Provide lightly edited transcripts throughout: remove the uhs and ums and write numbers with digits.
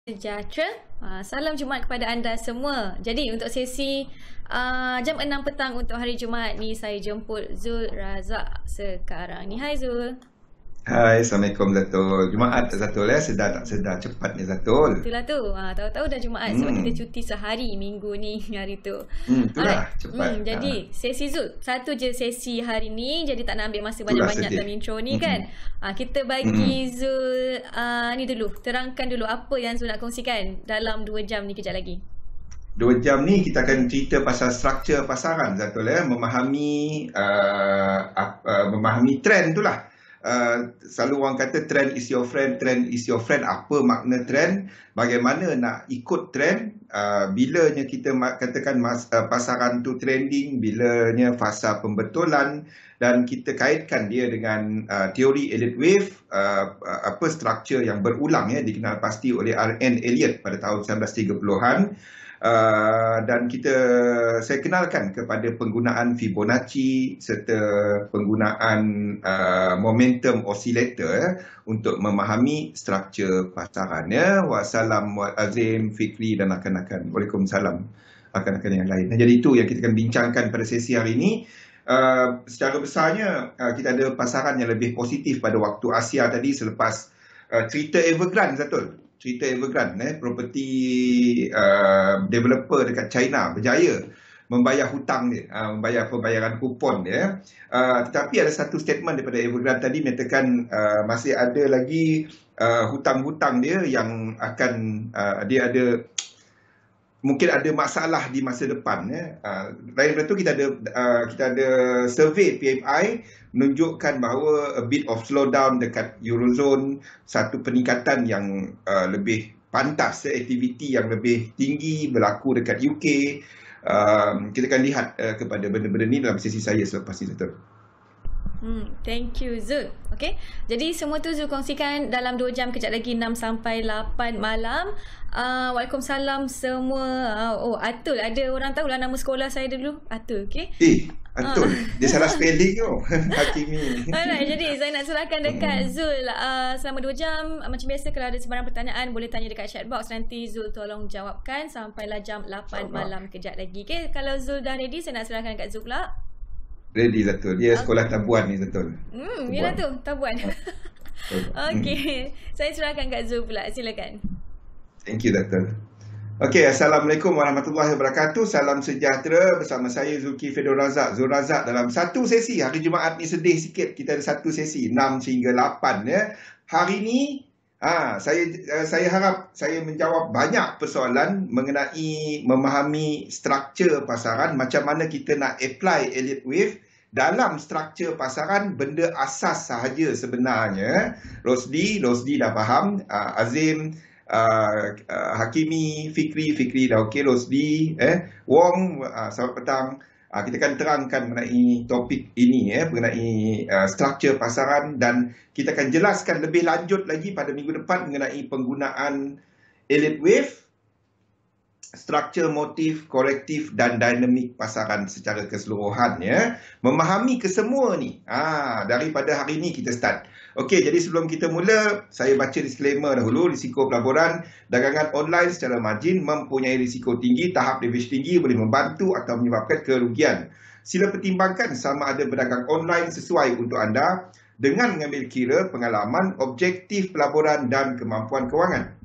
Sejahtera. Salam Jumaat kepada anda semua. Jadi untuk sesi jam 6 petang untuk hari Jumaat ni saya jemput Zul Razak sekarang ni. Hai Zul. Hai, Assalamualaikum Zatul. Jumaat Zatul ya, sedar tak sedar cepat ni Zatul. Itulah tu. Tahu-tahu dah Jumaat sebab kita cuti sehari minggu ni hari tu. Itulah cepat. Jadi sesi Zul, satu je sesi hari ni, jadi tak nak ambil masa banyak-banyak dalam intro ni kan. Kita bagi Zul ni dulu, terangkan dulu apa yang Zul nak kongsikan dalam 2 jam ni kejap lagi. 2 jam ni kita akan cerita pasal struktur pasaran Zatul ya, memahami trend tu lah. Selalu orang kata trend is your friend, trend is your friend. Apa makna trend? Bagaimana nak ikut trend? Bilanya kita katakan pasaran tu trending, bilanya fasa pembetulan, dan kita kaitkan dia dengan teori Elliott Wave, struktur yang berulang ya, dikenal pasti oleh R.N. Elliott pada tahun 1930-an. Dan saya kenalkan kepada penggunaan Fibonacci serta penggunaan momentum oscillator untuk memahami struktur pasaran ya. Wassalam, Azim, Fikri dan rakan-rakan. Waalaikumsalam rakan-rakan yang lain. Jadi itu yang kita akan bincangkan pada sesi hari ini. Secara besarnya kita ada pasaran yang lebih positif pada waktu Asia tadi selepas cerita Evergrande Zatul. Cerita Evergrande, property developer dekat China berjaya membayar hutang dia, membayar pembayaran kupon dia. Tetapi ada satu statement daripada Evergrande tadi menyatakan masih ada lagi hutang-hutang dia yang akan dia ada mungkin ada masalah di masa depan ya. Lain daripada itu kita ada survey PMI menunjukkan bahawa a bit of slowdown dekat Eurozone, satu peningkatan yang lebih pantas, aktiviti yang lebih tinggi berlaku dekat UK. Kita akan lihat kepada benda-benda ni dalam sesi saya selepas ini betul. Thank you Zul. Okay, jadi semua tu Zul kongsikan dalam 2 jam kejap lagi 6 sampai 8 malam. Waalaikumsalam semua. Atul, ada orang tahu lah nama sekolah saya dulu. Atul, okay? Atul. Dia salah spelling tu. Hakimi. Alright, jadi saya nak serahkan dekat Zul selama 2 jam. Macam biasa kalau ada sebarang pertanyaan boleh tanya dekat chat box. Nanti Zul tolong jawabkan sampailah jam 8 malam kejap lagi. Okay, kalau Zul dah ready saya nak serahkan dekat Zul pula. Ready Zatul. Dia sekolah tabuan ni Zatul. Yelah tu, tabuan. Okey, saya serahkan kat Zul pula. Silakan. Thank you Zatul. Okey, Assalamualaikum warahmatullahi wabarakatuh. Salam sejahtera bersama saya Zulkifli Fedor Razak. Zul Razak dalam satu sesi. Hari Jumaat ni sedih sikit. Kita ada satu sesi 6 hingga 8 ya. Hari ni saya harap saya menjawab banyak persoalan mengenai memahami struktur pasaran, macam mana kita nak apply Elliott Wave dalam struktur pasaran. Benda asas sahaja sebenarnya. Rosdi dah faham, Azim, Hakimi, Fikri dah okey, Rosdi, Wong, selamat petang. Kita akan terangkan mengenai topik ini mengenai struktur pasaran, dan kita akan jelaskan lebih lanjut lagi pada minggu depan mengenai penggunaan Elliott Wave, struktur motif, korektif dan dinamik pasaran secara keseluruhan ya. Memahami kesemua ni daripada hari ini kita start. Okey, jadi sebelum kita mula, saya baca disclaimer dahulu. Risiko pelaburan dagangan online secara margin mempunyai risiko tinggi, tahap leverage tinggi, boleh membantu atau menyebabkan kerugian. Sila pertimbangkan sama ada berdagang online sesuai untuk anda dengan mengambil kira pengalaman, objektif pelaburan dan kemampuan kewangan.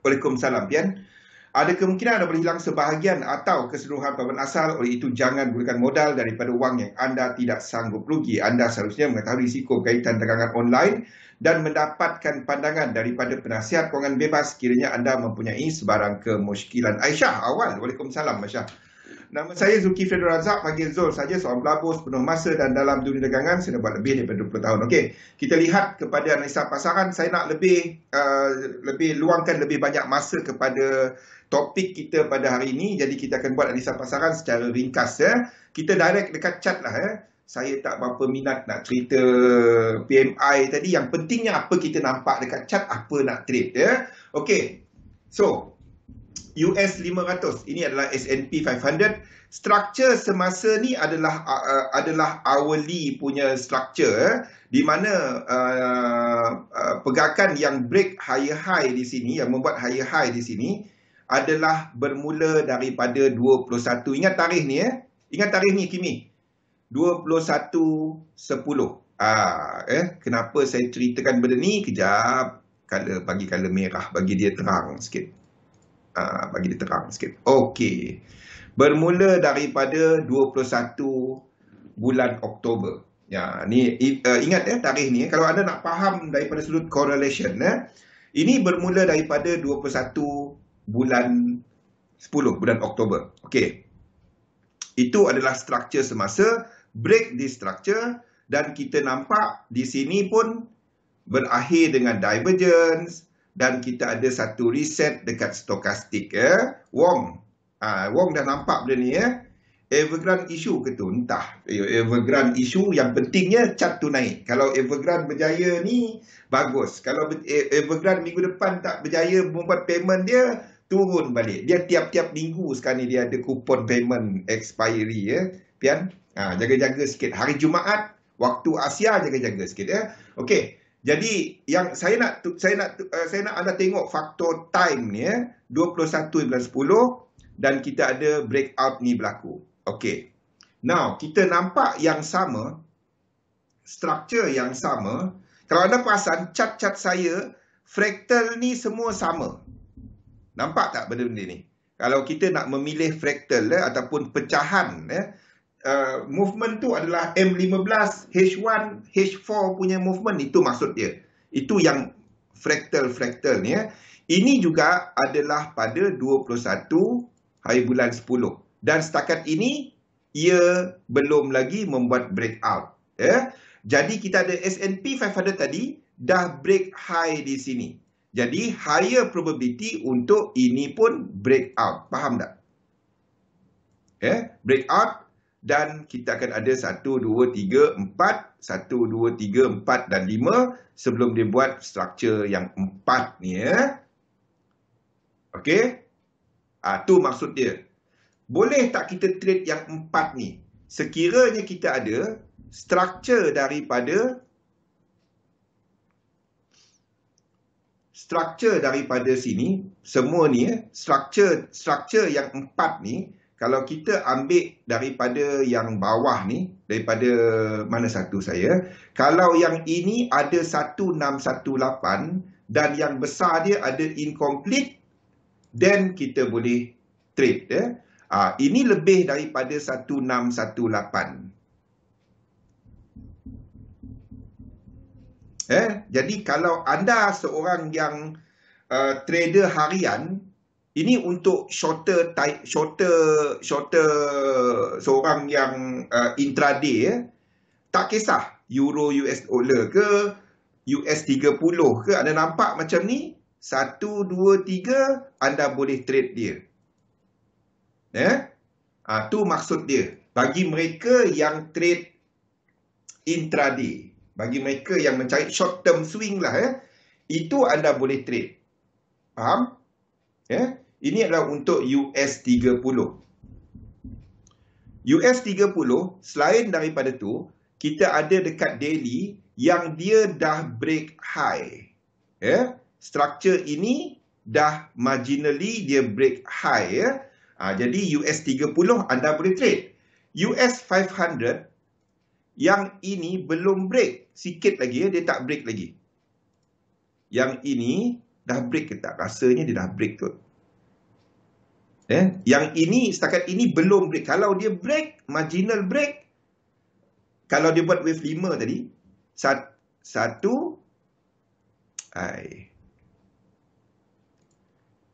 Waalaikumsalam Pian. Ada kemungkinan anda boleh hilang sebahagian atau keseluruhan pelaburan asal, oleh itu jangan gunakan modal daripada wang yang anda tidak sanggup rugi. Anda seharusnya mengetahui risiko berkaitan dagangan online dan mendapatkan pandangan daripada penasihat kewangan bebas kiranya anda mempunyai sebarang kemusykilan. Aisyah awal. Waalaikumsalam Aisyah. Nama saya Zulkifli Fedor Razak, panggil Zul saja, seorang pelabur sepenuh masa dan dalam dunia dagangan saya dah buat lebih daripada 20 tahun. Okey, kita lihat kepada analisa pasaran. Saya nak lebih luangkan lebih banyak masa kepada topik kita pada hari ini. Jadi kita akan buat analisa pasaran secara ringkas ya. Kita direct dekat chat lah ya. Saya tak berapa minat nak cerita PMI tadi. Yang pentingnya apa kita nampak dekat chat, apa nak trade ya. Okey. So, US 500. Ini adalah S&P 500. Struktur semasa ni adalah hourly punya struktur, di mana pergerakan yang break higher high di sini, yang membuat higher high di sini adalah bermula daripada 21. Ingat tarikh ni Ingat tarikh ni Kimi. 21.10. Kenapa saya ceritakan benda ni? Kejap. Bagi color merah, bagi dia terang sikit. Bagi dia terang sikit. Okey. Bermula daripada 21 bulan Oktober. Ya, ni ingat tarikh ni. Kalau anda nak faham daripada sudut correlation, ini bermula daripada 21 bulan 10 bulan Oktober. Okey. Itu adalah struktur semasa, break di struktur, dan kita nampak di sini pun berakhir dengan divergence, dan kita ada satu reset dekat stokastik. Wong dah nampak benda ni. Evergrande issue ke tu? Entah. Evergrande issue, yang pentingnya chart tu naik. Kalau Evergrande berjaya ni, bagus. Kalau Evergrande minggu depan tak berjaya membuat payment dia, turun balik. Dia tiap-tiap minggu sekarang ni dia ada kupon payment expiry. Pian, jaga-jaga sikit. Hari Jumaat, waktu Asia, jaga-jaga sikit. Okey. Jadi yang saya nak anda tengok faktor time ni 21 bulan 10, dan kita ada breakout ni berlaku. Okey. Now, kita nampak yang sama, struktur yang sama. Kalau anda perasan, chart-chart saya, fractal ni semua sama. Nampak tak benda-benda ni? Kalau kita nak memilih fractal ataupun pecahan, movement tu adalah M15, H1, H4 punya movement, itu maksud dia. Itu yang fractal ni. Ini juga adalah pada 21 hari bulan 10. Dan setakat ini, ia belum lagi membuat breakout. Jadi kita ada S&P 500 tadi, dah break high di sini. Jadi higher probability untuk ini pun breakout. Faham tak? Breakout, dan kita akan ada 1, 2, 3, 4. 1, 2, 3, 4 dan 5 sebelum dia buat struktur yang 4 ni. Okey? Tu maksud dia. Boleh tak kita trade yang 4 ni? Sekiranya kita ada struktur daripada sini, semua ni, struktur yang 4 ni, kalau kita ambil daripada yang bawah ni, daripada mana satu saya, kalau yang ini ada 1618 dan yang besar dia ada incomplete, then kita boleh trade. Ini lebih daripada 1618. Jadi kalau anda seorang yang trader harian, ini untuk shorter seorang yang intraday, tak kisah euro US dollar ke US 30 ke, anda nampak macam ni, 1, 2, 3 anda boleh trade dia. Tu maksud dia. Bagi mereka yang trade intraday, bagi mereka yang mencari short term swing lah, itu anda boleh trade. Faham? Ini adalah untuk US 30. US 30, selain daripada tu, kita ada dekat daily yang dia dah break high. Struktur ini dah marginally dia break high. Jadi US 30 anda boleh trade. US 500 yang ini belum break. Sikit lagi, dia tak break lagi. Yang ini dah break ke tak? Rasanya dia dah break tu. Yang ini, setakat ini belum break. Kalau dia break, marginal break, kalau dia buat wave 5 tadi, 1,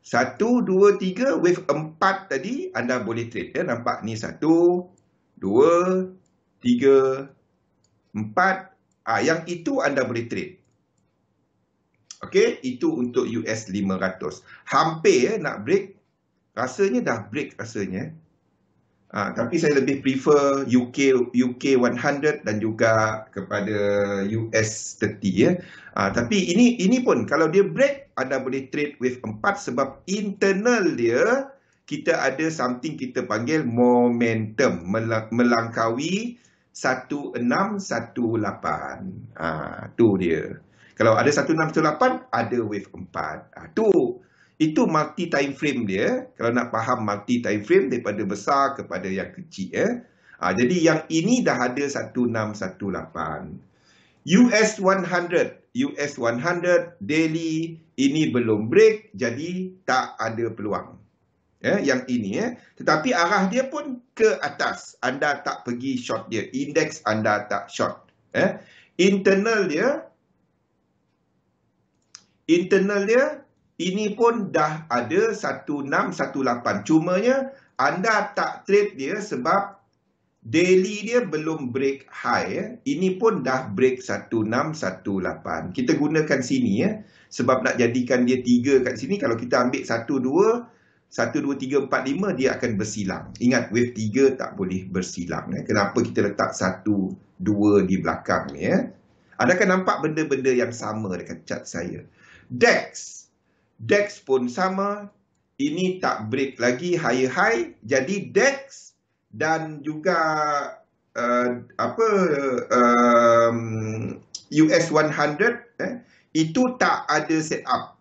2, 3, wave 4 tadi, anda boleh trade. Nampak ni 1, 2, 3, 4. Yang itu anda boleh trade. Okey, itu untuk US 500. Hampir nak break. Rasanya dah break rasanya. Tapi saya lebih prefer UK 100 dan juga kepada US 30 ya. Tapi ini pun kalau dia break, anda boleh trade wave 4 sebab internal dia kita ada something kita panggil momentum melangkaui 1618. Tu dia. Kalau ada 1618 ada wave 4. Itu multi time frame dia. Kalau nak faham multi time frame daripada besar kepada yang kecil ya. Jadi yang ini dah ada 1618. US 100 daily ini belum break, jadi tak ada peluang. Yang ini tetapi arah dia pun ke atas. Anda tak pergi short dia. Index anda tak short. Internal dia ini pun dah ada 1618. Cumanya anda tak trade dia sebab daily dia belum break high. Ini pun dah break 1618. Kita gunakan sini sebab nak jadikan dia 3 kat sini. Kalau kita ambil 1, 2, 3, 4, 5 dia akan bersilang. Ingat wave 3 tak boleh bersilang. Kenapa kita letak 1, 2 di belakang ni Anda akan nampak benda-benda yang sama dekat chart saya. DAX pun sama. Ini tak break lagi higher high. Jadi DAX dan juga US 100 itu tak ada setup.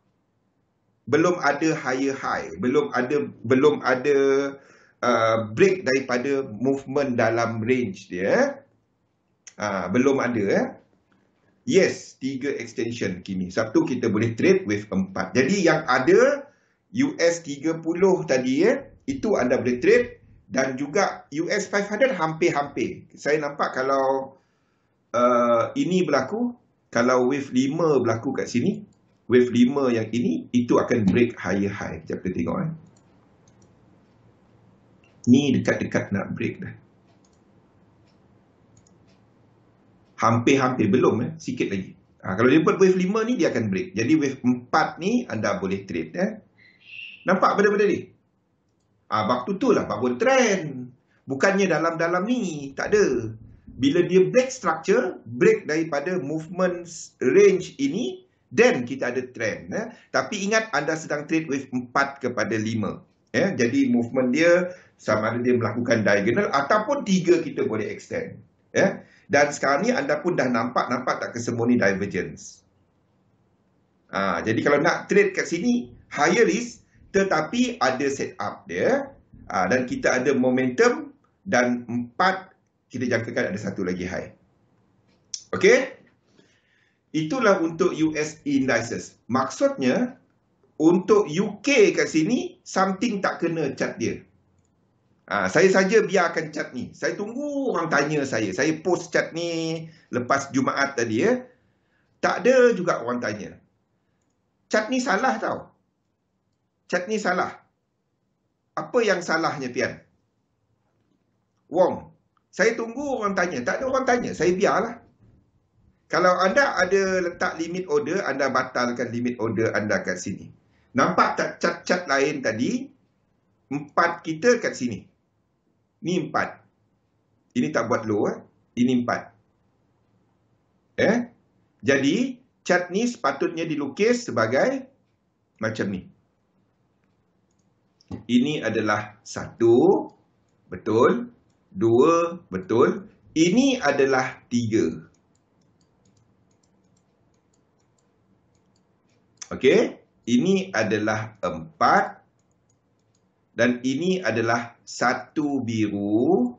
Belum ada higher high. Belum ada break daripada movement dalam range dia. Belum ada Yes, 3 extension kini. Sabtu kita boleh trade wave 4. Jadi yang ada US 30 tadi itu anda boleh trade dan juga US 500 hampir-hampir. Saya nampak kalau ini berlaku, kalau wave 5 berlaku kat sini, wave 5 yang ini itu akan break higher high. Sekejap kita tengok Ni dekat-dekat nak break dah. Hampir-hampir belum sikit lagi. Kalau dia buat wave 5 ni dia akan break. Jadi wave 4 ni anda boleh trade Nampak benda-benda ni? Waktu tu lah baru trend. Bukannya dalam-dalam ni, tak ada. Bila dia break structure, break daripada movement range ini, then kita ada trend. Tapi ingat anda sedang trade wave 4 kepada 5. Jadi movement dia sama ada dia melakukan diagonal ataupun 3 kita boleh extend. Dan sekarang ni anda pun dah nampak tak kesemua ni divergence. Jadi kalau nak trade kat sini, higher risk tetapi ada setup dia. Dan kita ada momentum dan 4 kita jangkakan ada satu lagi high. Okey? Itulah untuk US indices. Maksudnya untuk UK kat sini something tak kena chart dia. Saya saja biarkan chart ni. Saya tunggu orang tanya saya. Saya post chart ni lepas Jumaat tadi Tak ada juga orang tanya. Chart ni salah tau. Chart ni salah. Apa yang salahnya, Pian? Wong. Saya tunggu orang tanya. Tak ada orang tanya. Saya biarlah. Kalau anda ada letak limit order, anda batalkan limit order anda kat sini. Nampak tak chart-chart lain tadi? 4 kita kat sini. Ni 4. Ini tak buat low. Ini 4. Jadi, chart ni sepatutnya dilukis sebagai macam ni. Ini adalah 1. Betul. 2. Betul. Ini adalah 3. Okey. Ini adalah 4. Dan ini adalah 1 biru,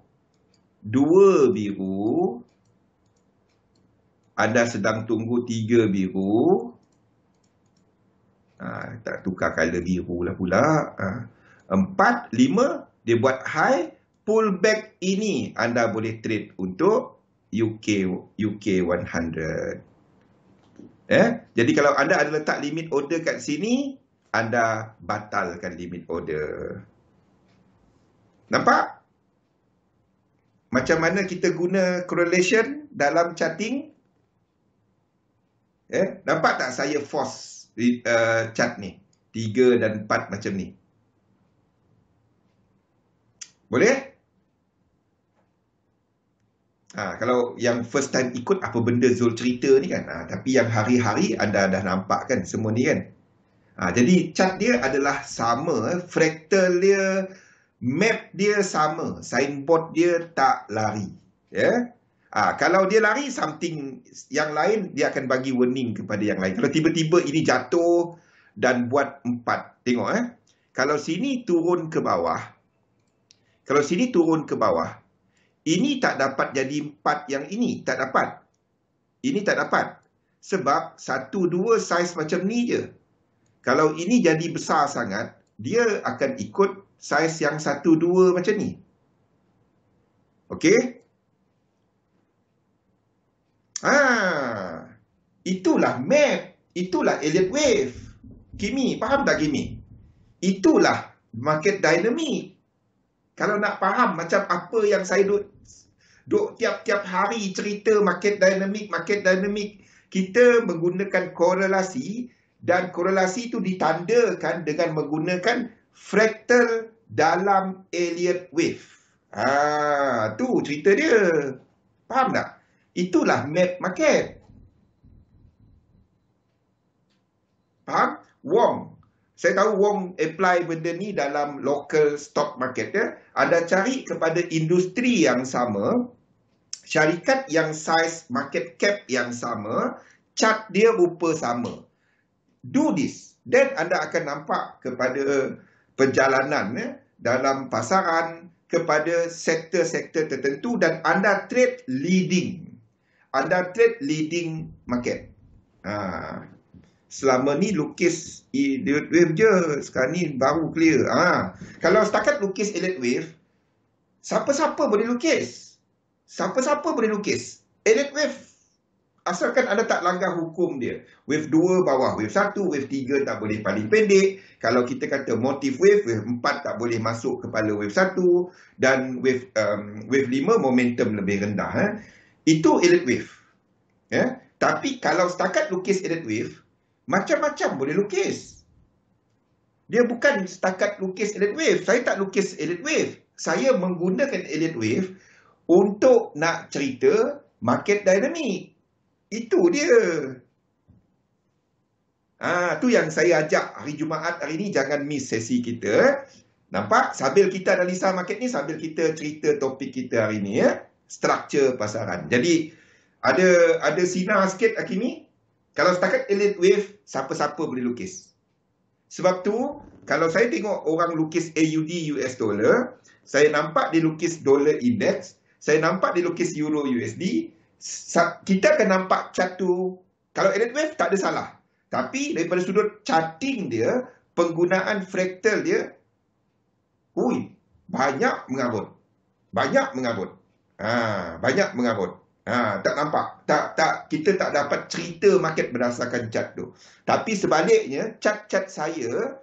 2 biru. Anda sedang tunggu 3 biru. Tak tukar color biru lah pula. 4, 5. Dia buat high. Pullback ini anda boleh trade untuk UK 100. Jadi kalau anda ada letak limit order kat sini, anda batalkan limit order. Nampak? Macam mana kita guna correlation dalam charting? Nampak tak saya force chart ni? 3 dan 4 macam ni. Boleh? Kalau yang first time ikut apa benda Zul cerita ni kan. Tapi yang hari-hari anda dah nampak kan semua ni kan. Jadi chart dia adalah sama, fractal dia, map dia sama, signboard dia tak lari. Ya. Kalau dia lari, something yang lain, dia akan bagi warning kepada yang lain. Kalau tiba-tiba ini jatuh dan buat 4. Tengok Kalau sini turun ke bawah, kalau sini turun ke bawah, ini tak dapat jadi 4 yang ini. Tak dapat. Ini tak dapat. Sebab 1, 2 saiz macam ni je. Kalau ini jadi besar sangat, dia akan ikut saiz yang 1, 2 macam ni. Okey? Itulah map. Itulah Elliott wave. Kimi, faham tak Kimi? Itulah market dynamic. Kalau nak faham macam apa yang saya duk tiap-tiap hari cerita market dynamic, kita menggunakan korelasi dan korelasi itu ditandakan dengan menggunakan fractal dalam Elliott wave. Tu cerita dia. Faham tak? Itulah map market. Faham? Wong. Saya tahu Wong apply benda ni dalam local stock market ya. Anda cari kepada industri yang sama, syarikat yang size market cap yang sama, chart dia rupa sama. Do this. Then anda akan nampak kepada perjalanan dalam pasaran kepada sektor-sektor tertentu dan anda trade leading. Anda trade leading market. Selama ni lukis Elliott wave je. Sekarang ni baru clear. Kalau setakat lukis Elliott wave, siapa-siapa boleh lukis. Siapa-siapa boleh lukis. Elliott wave, asalkan anda tak langgar hukum dia. Wave 2 bawah, wave 1, wave 3 tak boleh paling pendek. Kalau kita kata motif wave, wave 4 tak boleh masuk kepala wave 1. Dan wave 5 momentum lebih rendah. Itu Elliott wave. Tapi kalau setakat lukis Elliott wave, macam-macam boleh lukis. Dia bukan setakat lukis Elliott wave. Saya tak lukis Elliott wave. Saya menggunakan Elliott wave untuk nak cerita market dynamic. Itu dia. Tu yang saya ajak hari Jumaat hari ni, jangan miss sesi kita. Nampak? Sambil kita analisa market ni, sambil kita cerita topik kita hari ni structure pasaran. Jadi ada sinar sikit Hakimi. Kalau setakat Elliott wave, siapa-siapa boleh lukis. Sebab tu, kalau saya tengok orang lukis AUD US dollar, saya nampak dia lukis dollar index, saya nampak dia lukis euro USD, kita akan nampak chart tu. Kalau Elliott wave tak ada salah. Tapi daripada sudut charting dia, penggunaan fractal dia, banyak mengarut. Banyak mengarut. Banyak mengarut. Tak nampak. Kita tak dapat cerita market berdasarkan chart tu. Tapi sebaliknya, chart-chart saya,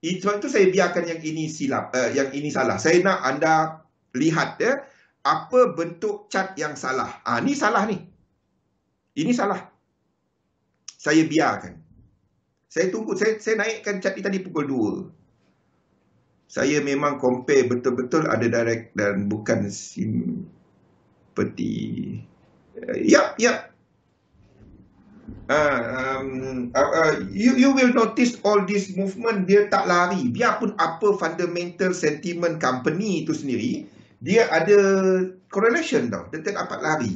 sebab itu saya biarkan yang ini silap, yang ini salah. Saya nak anda lihat apa bentuk chart yang salah. Ni salah ni. Ini salah. Saya biarkan. Saya tunggu, saya naikkan chart ni tadi pukul 2. Saya memang compare betul-betul ada direct dan bukan simpati. Yep. You will notice all this movement, dia tak lari. Biarpun apa fundamental sentiment company itu sendiri, dia ada correlation tau. Dia tak dapat lari.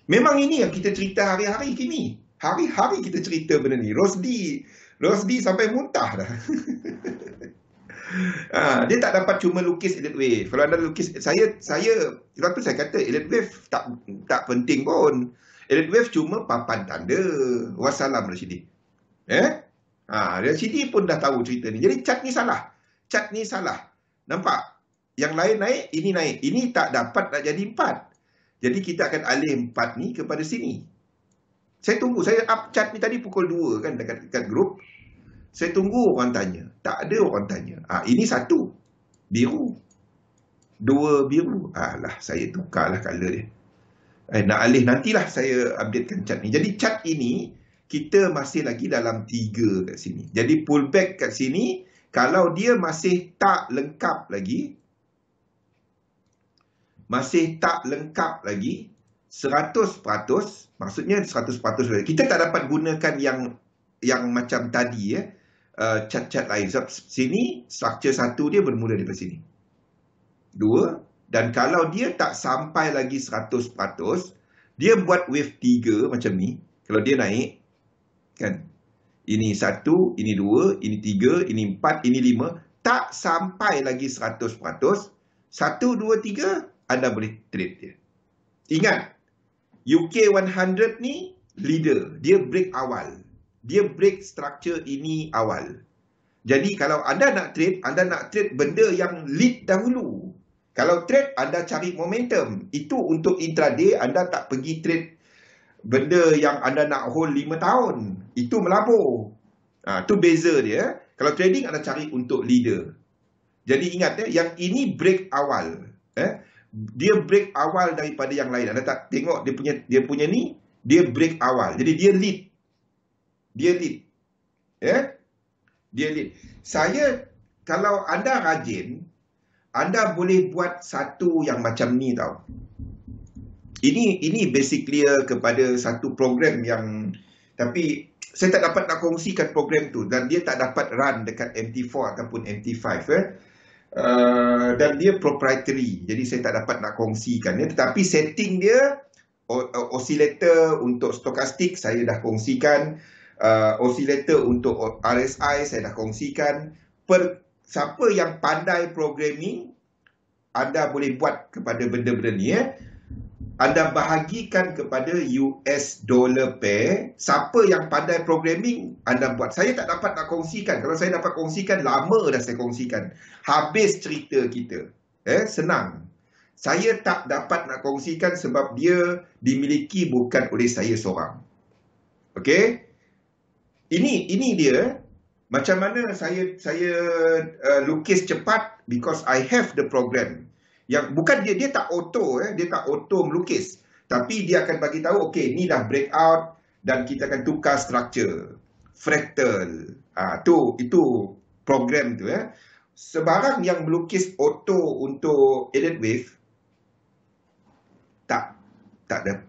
Memang ini yang kita cerita hari-hari Kimi. Hari-hari kita cerita benda ni. Rosdi sampai muntah dah. Dia tak dapat cuma lukis Elliott wave. Kalau anda lukis, saya sebab tu saya kata Elliott wave tak penting pun. Elliott wave cuma papan tanda. Wassalam Rashidi. Rashidi pun dah tahu cerita ni. Jadi chart ni salah. Chart ni salah. Nampak? Yang lain naik, ini naik. Ini tak dapat nak jadi 4. Jadi kita akan alih 4 ni kepada sini. Saya tunggu. Saya up chart ni tadi pukul 2 kan dekat grup. Saya tunggu orang tanya. Tak ada orang tanya. Ini 1 biru. 2 biru. Saya tukarlah color dia. Nak alih nantilah saya updatekan chart ni. Jadi chart ini kita masih lagi dalam 3 kat sini. Jadi pullback kat sini, kalau dia masih tak lengkap lagi, masih tak lengkap lagi 100%, maksudnya 100% lagi. Kita tak dapat gunakan yang macam tadi cat-cat lain. Sebab sini structure 1 dia bermula daripada sini. 2, dan kalau dia tak sampai lagi 100%, dia buat wave 3 macam ni. Kalau dia naik, kan? Ini 1, ini 2, ini 3, ini 4, ini 5. Tak sampai lagi 100%. 1, 2, 3, anda boleh trade dia. Ingat, UK 100 ni leader. Dia break awal. Dia break structure ini awal. Jadi kalau anda nak trade benda yang lead dahulu. Kalau trade, anda cari momentum. Itu untuk intraday, anda tak pergi trade benda yang anda nak hold 5 tahun. Itu melabur. Itu beza dia. Kalau trading, anda cari untuk leader. Jadi ingat, yang ini break awal. Dia break awal daripada yang lain. Anda tak tengok dia punya ni, dia break awal. Jadi dia lead. Dia lead. Dia lead. Kalau anda rajin, anda boleh buat satu yang macam ni tau. Ini basically kepada satu program yang, tapi saya tak dapat nak kongsikan program tu dan dia tak dapat run dekat MT4 ataupun MT5 dan dia proprietary, jadi saya tak dapat nak kongsikan tetapi setting dia oscillator untuk stokastik saya dah kongsikan, oscillator untuk RSI saya dah kongsikan. Siapa yang pandai programming, anda boleh buat kepada benda-benda ni anda bahagikan kepada US dollar pair. Siapa yang pandai programming, anda buat. Saya tak dapat nak kongsikan. Kalau saya dapat kongsikan, lama dah saya kongsikan. Habis cerita kita. Senang. Saya tak dapat nak kongsikan sebab dia dimiliki bukan oleh saya seorang. Okey? Ini dia. Macam mana saya lukis cepat because I have the program. Yang bukan dia tak auto dia tak auto melukis, tapi dia akan bagi tahu okey ni dah breakout dan kita akan tukar structure fractal. Itu program tu Sebarang yang melukis auto untuk Elliott wave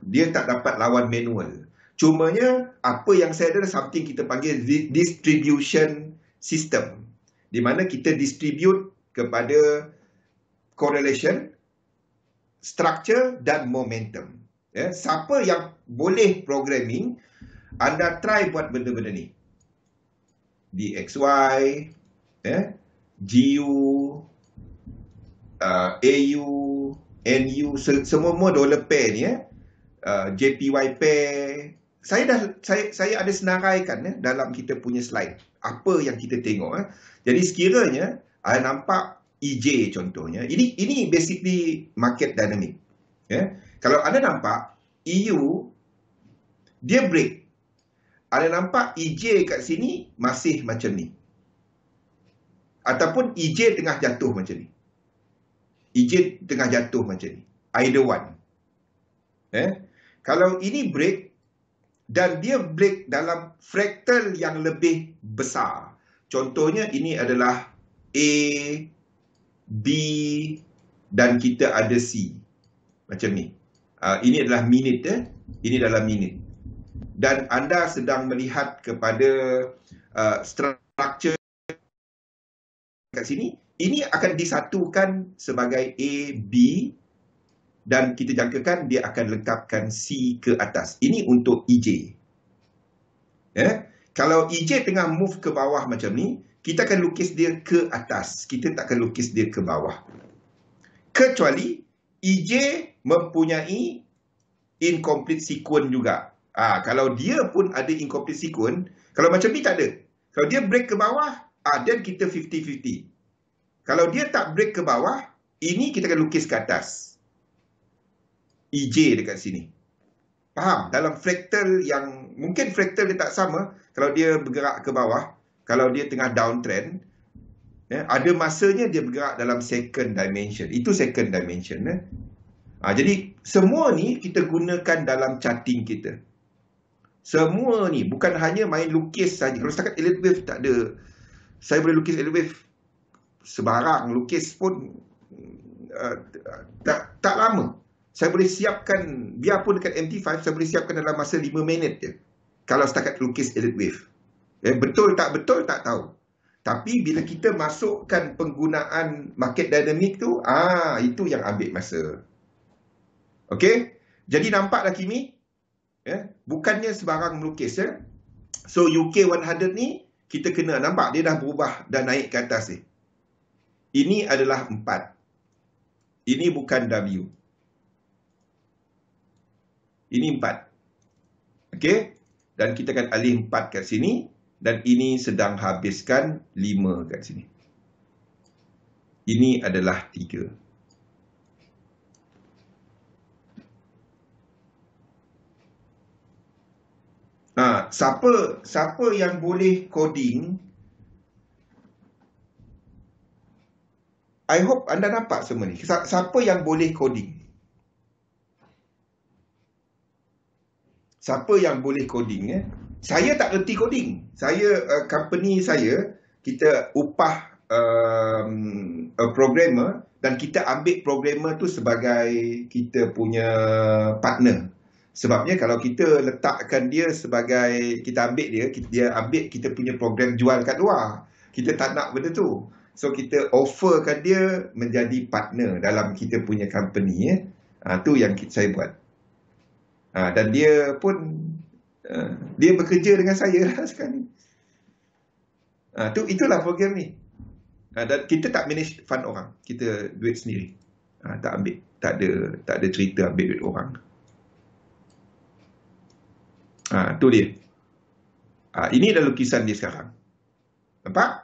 dia tak dapat lawan manual. Cumanya apa yang saya ada something kita panggil distribution system, di mana kita distribute kepada correlation, structure dan momentum. Siapa yang boleh programming, anda try buat benda-benda ni. DXY, GU, AU, NU, semua dollar pair ni, JPY pair. Saya ada senaraikan dalam kita punya slide. Apa yang kita tengok. Jadi sekiranya nampak EJ contohnya. Ini basically market dynamic. Kalau anda nampak EU dia break. Anda nampak EJ kat sini masih macam ni. Ataupun EJ tengah jatuh macam ni. EJ tengah jatuh macam ni. Either one. Kalau ini break dan dia break dalam fractal yang lebih besar. Contohnya ini adalah A, B dan kita ada C. Macam ni. Ini adalah minit Ini adalah minit. Dan anda sedang melihat kepada structure kat sini. Ini akan disatukan sebagai A, B dan kita jangkakan dia akan lengkapkan C ke atas. Ini untuk EJ. Kalau EJ tengah move ke bawah macam ni, kita akan lukis dia ke atas. Kita tak akan lukis dia ke bawah. Kecuali EJ mempunyai incomplete sequence juga. Kalau dia pun ada incomplete sequence, kalau macam ni tak ada. Kalau dia break ke bawah, then kita 50-50. Kalau dia tak break ke bawah, ini kita akan lukis ke atas. EJ dekat sini. Faham? Dalam fractal yang, mungkin fractal dia tak sama. Kalau dia bergerak ke bawah, kalau dia tengah downtrend, ada masanya dia bergerak dalam second dimension. Itu second dimension. Jadi semua ni kita gunakan dalam charting kita. Semua ni bukan hanya main lukis saja. Kalau setakat Elliott wave tak ada. Saya boleh lukis Elliott wave sebarang, lukis pun tak lama. Saya boleh siapkan, biarpun dekat MT5, saya boleh siapkan dalam masa 5 minit je. Kalau setakat lukis Elite Wave. Betul tak tahu. Tapi bila kita masukkan penggunaan market dynamic tu, itu yang ambil masa. Okey? Jadi nampak dah Kimi? Bukannya sebarang melukis. So UK 100 ni, kita kena nampak dia dah berubah, dah naik ke atas ni. Ini adalah 4. Ini bukan W. Ini 4. Okey? Dan kita akan alih 4 kat sini. Dan ini sedang habiskan 5 kat sini. Ini adalah 3. Siapa yang boleh coding? I hope anda nampak semua ni. Siapa yang boleh coding? Siapa yang boleh coding? Saya tak reti coding. Company saya, kita upah programmer dan kita ambil programmer tu sebagai kita punya partner. Sebabnya kalau kita letakkan dia sebagai, kita ambil dia ambil kita punya program jual kat luar. Kita tak nak benda tu. So kita offerkan dia menjadi partner dalam kita punya company. Tu yang saya buat. Dan dia pun dia bekerja dengan saya lah sekarang ni. Itulah program ni. Dan kita tak manage fund orang. Kita duit sendiri. Tak ambil. Tak ada cerita ambil duit orang. Tu dia. Ini adalah lukisan dia sekarang. Nampak?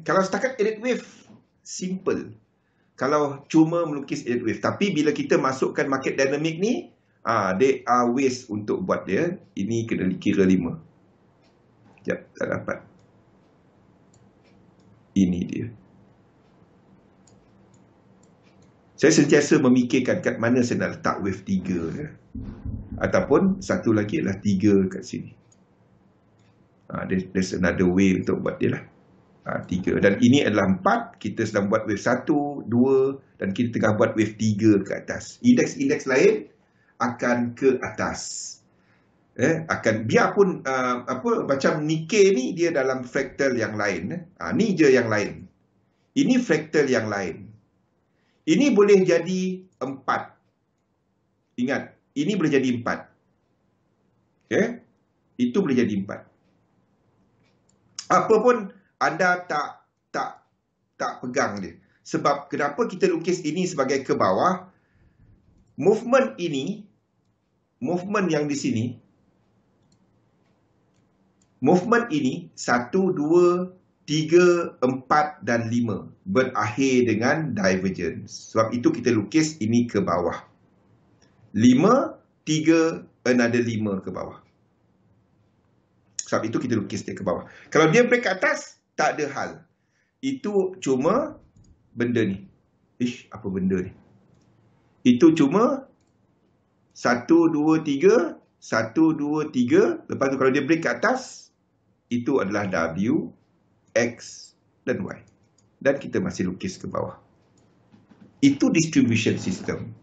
Kalau setakat Elite Wave, simple. Kalau cuma melukis Elite Wave. Tapi bila kita masukkan market dynamic ni, there are ways untuk buat dia. Ini kena dikira 5. Sekejap, tak dapat. Ini dia. Saya sentiasa memikirkan kat mana saya nak letak wave 3. Ataupun satu lagi adalah 3 kat sini. There's another way untuk buat dia lah. 3. Dan ini adalah 4. Kita sedang buat wave 1, 2 dan kita tengah buat wave 3 ke atas. Indeks-indeks lain akan ke atas. Akan biarpun macam Nikkei ni dia dalam fractal yang lain. Ni je yang lain. Ini fractal yang lain. Ini boleh jadi 4. Ingat, ini boleh jadi 4. Itu boleh jadi 4. Apa pun anda tak pegang dia. Sebab kenapa kita lukis ini sebagai ke bawah? Movement ini, movement yang di sini, movement ini 1, 2, 3, 4 dan 5 berakhir dengan divergence. Sebab itu kita lukis ini ke bawah. 5, 3, another 5 ke bawah. Sebab itu kita lukis dia ke bawah. Kalau dia break ke atas, tak ada hal. Itu cuma benda ni. Apa benda ni? Itu cuma 1, 2, 3, 1, 2, 3. Lepas tu kalau dia break ke atas, itu adalah W, X dan Y. Dan kita masih lukis ke bawah. Itu distribution system.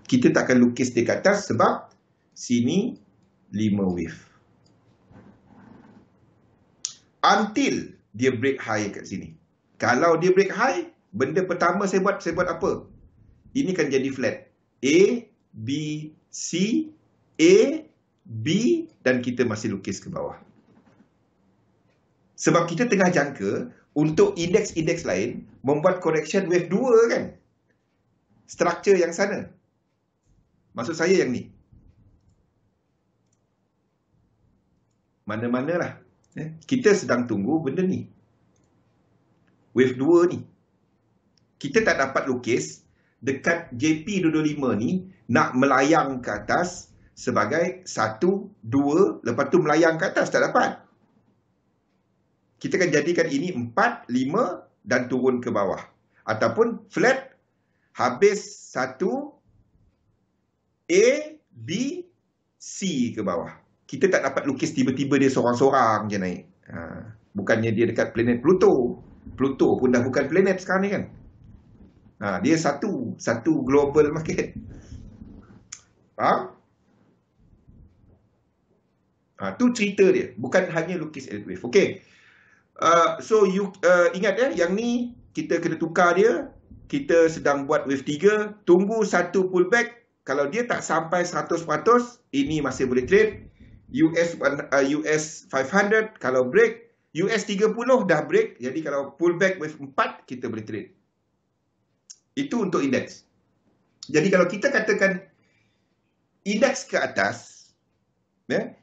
Kita tak akan lukis dia ke atas sebab sini 5 wave. Until dia break high kat sini. Kalau dia break high, benda pertama saya buat apa? Ini kan jadi flat. A, B, C, A, B dan kita masih lukis ke bawah. Sebab kita tengah jangka untuk indeks-indeks lain membuat correction wave 2 kan? Structure yang sana. Maksud saya yang ni. Mana-manalah. Kita sedang tunggu benda ni. Wave 2 ni. Kita tak dapat lukis dekat JP225 ni nak melayang ke atas sebagai 1, 2, lepas tu melayang ke atas. Tak dapat. Kita akan jadikan ini 4, 5 dan turun ke bawah. Ataupun flat, habis 1, A, B, C ke bawah. Kita tak dapat lukis tiba-tiba dia sorang-sorang je naik. Bukannya dia dekat planet Pluto. Pluto pun dah bukan planet sekarang ni kan. Dia satu global market. Faham? Tu cerita dia. Bukan hanya lukis Elliott Wave. Okay. So, ingat yang ni kita kena tukar dia. Kita sedang buat wave 3. Tunggu satu pullback. Kalau dia tak sampai 100%, ini masih boleh trade. US 500 kalau break. US 30 dah break. Jadi kalau pullback wave 4, kita boleh trade. Itu untuk indeks. Jadi kalau kita katakan indeks ke atas,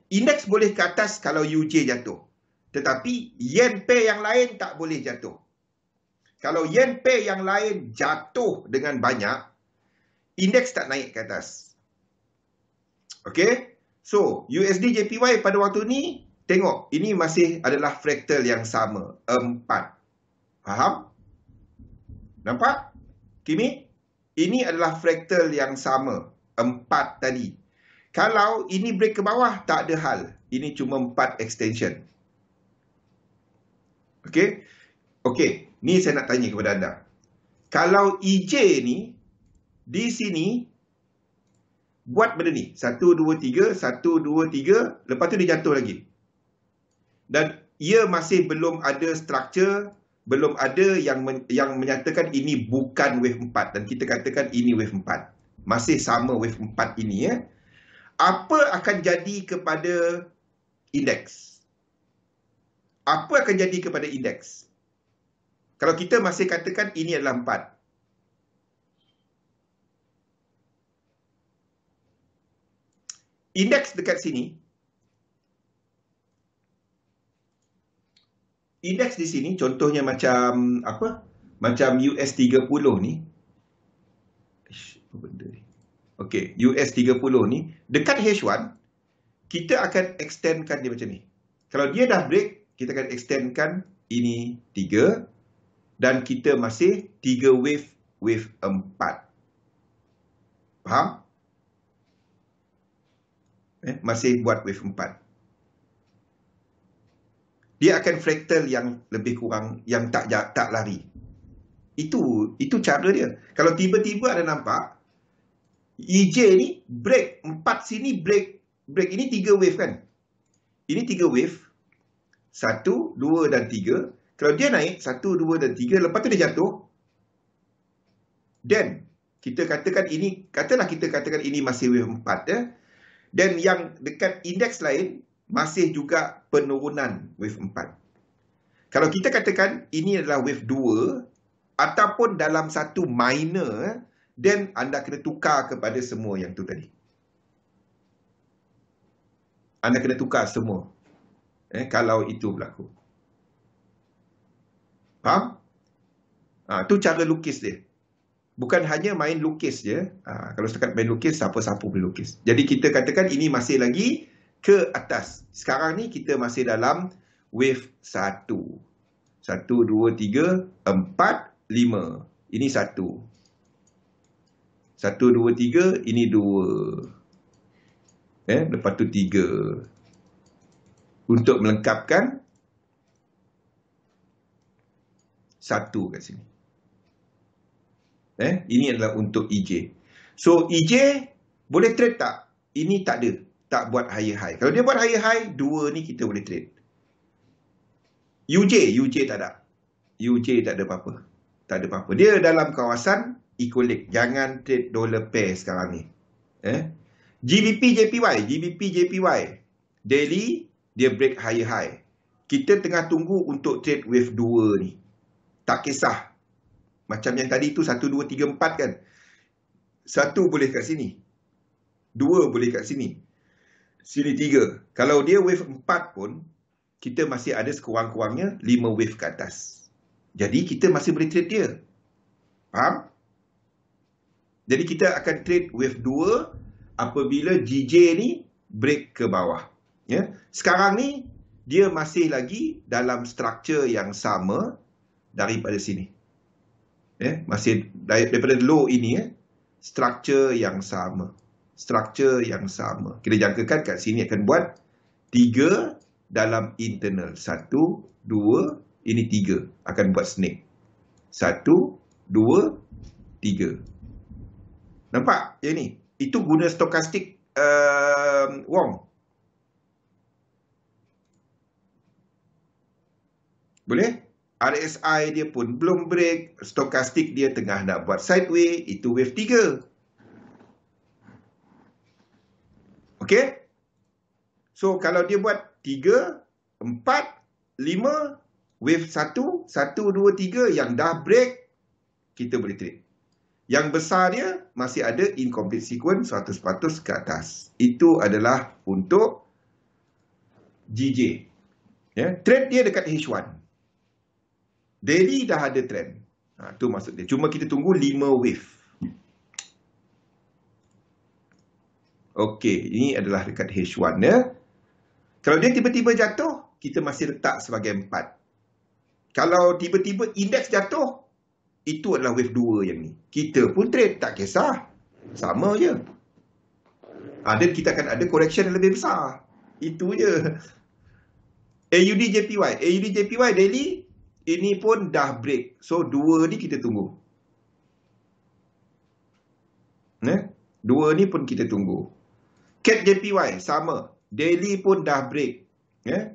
indeks boleh ke atas kalau UJ jatuh. Tetapi yen pair yang lain tak boleh jatuh. Kalau yen pair yang lain jatuh dengan banyak, indeks tak naik ke atas. Okay? So, USD JPY pada waktu ni, tengok, ini masih adalah fraktal yang sama. 4. Faham? Nampak? Kimi? Ini adalah fraktal yang sama. 4 tadi. Kalau ini break ke bawah, tak ada hal. Ini cuma 4 extension. Okey? Okey, ni saya nak tanya kepada anda. Kalau EJ ni, di sini, buat benda ni. 1, 2, 3, 1, 2, 3, lepas tu dia jatuh lagi. Dan ia masih belum ada structure, belum ada yang menyatakan ini bukan wave 4. Dan kita katakan ini wave 4. Masih sama wave 4 ini. Apa akan jadi kepada indeks? Apa akan jadi kepada indeks? Kalau kita masih katakan ini adalah 4. Indeks dekat sini. Indeks di sini contohnya macam apa? Macam US 30 ni. Apa benda ni? Okey, US 30 ni dekat H1 kita akan extendkan dia macam ni. Kalau dia dah break, kita akan extendkan ini 3 dan kita masih 3 wave 4. Faham? Masih buat wave 4. Dia akan fraktal yang lebih kurang, yang tak lari. Itu cara dia. Kalau tiba-tiba ada nampak EJ ni break 4 sini, break ini 3 wave kan. Ini 3 wave. 1, 2 dan 3. Kalau dia naik 1, 2 dan 3, lepas tu dia jatuh. Dan kita katakan ini, katalah kita katakan ini masih wave 4 Dan yang dekat indeks lain masih juga penurunan wave 4. Kalau kita katakan ini adalah wave 2 ataupun dalam satu minor, then anda kena tukar kepada semua yang tu tadi. Anda kena tukar semua. Kalau itu berlaku. Faham? Tu cara lukis dia. Bukan hanya main lukis je. Kalau setakat main lukis, siapa-siapa boleh lukis. Jadi kita katakan ini masih lagi ke atas. Sekarang ni kita masih dalam wave 1. 1, 2, 3, 4, 5. Ini 1. 1, 2, 3, ini 2. Lepas tu 3. Untuk melengkapkan 1 kat sini. Ini adalah untuk EJ. So, EJ boleh trade tak? Ini tak ada. Tak buat higher high. Kalau dia buat higher high, 2 ni kita boleh trade. UJ tak ada. UJ tak ada apa-apa. Tak ada apa-apa. Dia dalam kawasan equilibrium. Jangan trade dollar pair sekarang ni. GBP JPY. Daily, dia break higher high. Kita tengah tunggu untuk trade wave 2 ni. Tak kisah. Macam yang tadi tu 1, 2, 3, 4 kan. 1 boleh kat sini. 2 boleh kat sini. Sini 3. Kalau dia wave 4 pun, kita masih ada sekurang-kurangnya 5 wave ke atas. Jadi kita masih boleh trade dia. Faham? Jadi kita akan trade wave 2 apabila GJ ni break ke bawah. Sekarang ni, dia masih lagi dalam struktur yang sama daripada sini. Masih daripada low ini, struktur yang sama. Struktur yang sama. Kita jangkakan kat sini akan buat 3 dalam internal. 1, 2, ini 3. Akan buat snake. 1, 2, 3. Nampak yang ni? Itu guna stokastik Wong. Boleh? RSI dia pun belum break, stokastik dia tengah nak buat sideways, itu wave 3. Okey? So kalau dia buat 3, 4, 5, wave 1, 1, 2, 3 yang dah break, kita boleh trade. Yang besar dia masih ada incomplete sequence 100% ke atas. Itu adalah untuk GJ. Ya, trend dia dekat H1. Daily dah ada trend. Tu maksud dia. Cuma kita tunggu 5 wave. Okey, ini adalah dekat H1 ya. Kalau dia tiba-tiba jatuh, kita masih letak sebagai 4. Kalau tiba-tiba indeks jatuh, itu adalah wave 2 yang ni. Kita pun trade, tak kisah. Sama je. Dan kita akan ada correction yang lebih besar. Itu je. AUD JPY. AUD JPY daily, ini pun dah break. So, 2 ni kita tunggu. 2 ni pun kita tunggu. CAD JPY, sama. Daily pun dah break. 1,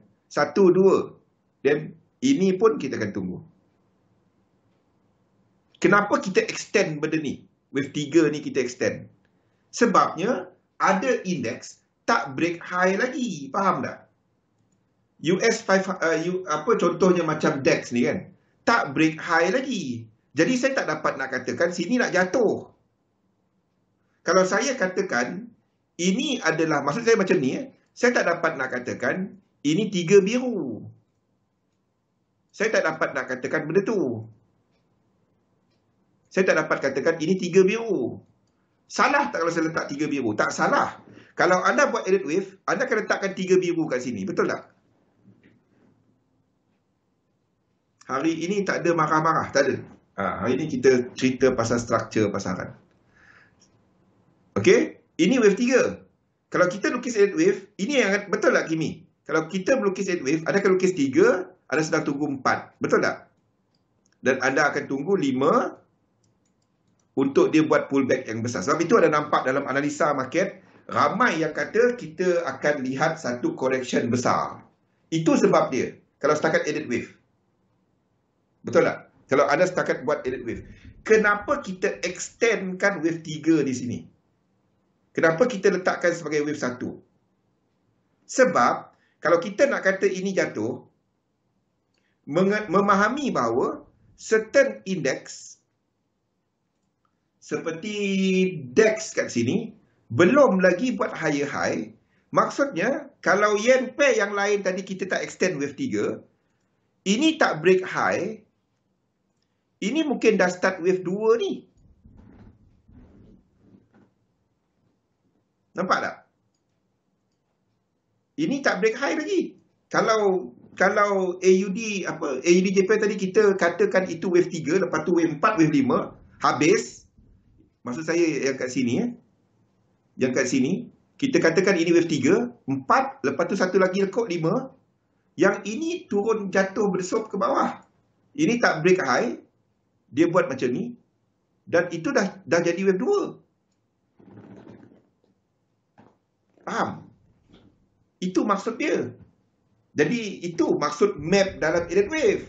2. Dan ini pun kita akan tunggu. Kenapa kita extend benda ni? Wave 3 ni kita extend. Sebabnya, ada indeks tak break high lagi. Faham tak? US 5, contohnya macam DAX ni kan. Tak break high lagi. Jadi saya tak dapat nak katakan sini nak jatuh. Kalau saya katakan, ini adalah, maksud saya macam ni, saya tak dapat nak katakan, ini 3 biru. Saya tak dapat nak katakan benda tu. Saya tak dapat katakan ini 3 biru. Salah tak kalau saya letak 3 biru? Tak salah. Kalau anda buat edit wave, anda akan letakkan 3 biru kat sini. Betul tak? Hari ini tak ada marah-marah. Tak ada. Hari ini kita cerita pasal struktur pasaran. Okey? Ini wave 3. Kalau kita lukis edit wave, ini yang betul tak Kimi? Kalau kita melukis edit wave, anda akan lukis 3, anda sedang tunggu 4. Betul tak? Dan anda akan tunggu 5 untuk dia buat pullback yang besar. Sebab itu ada nampak dalam analisa market, ramai yang kata kita akan lihat satu correction besar. Itu sebab dia. Kalau setakat edit wave. Betul tak? Kalau ada setakat buat edit wave. Kenapa kita extendkan wave 3 di sini? Kenapa kita letakkan sebagai wave 1? Sebab, kalau kita nak kata ini jatuh, memahami bahawa certain index seperti DAX kat sini belum lagi buat higher high. Maksudnya kalau yen pair yang lain tadi kita tak extend wave 3, ini tak break high, ini mungkin dah start wave 2 ni. Nampak tak? Ini tak break high lagi. Kalau AUD JPY tadi kita katakan itu wave 3, lepas tu wave 4, wave 5 habis. Maksud saya yang kat sini yang kat sini kita katakan ini wave 3, 4, lepas tu satu lagi lekuk 5. Yang ini turun jatuh bersup ke bawah. Ini tak break high. Dia buat macam ni dan itu dah jadi wave 2. Faham? Itu maksud dia. Jadi itu maksud map dalam edit wave.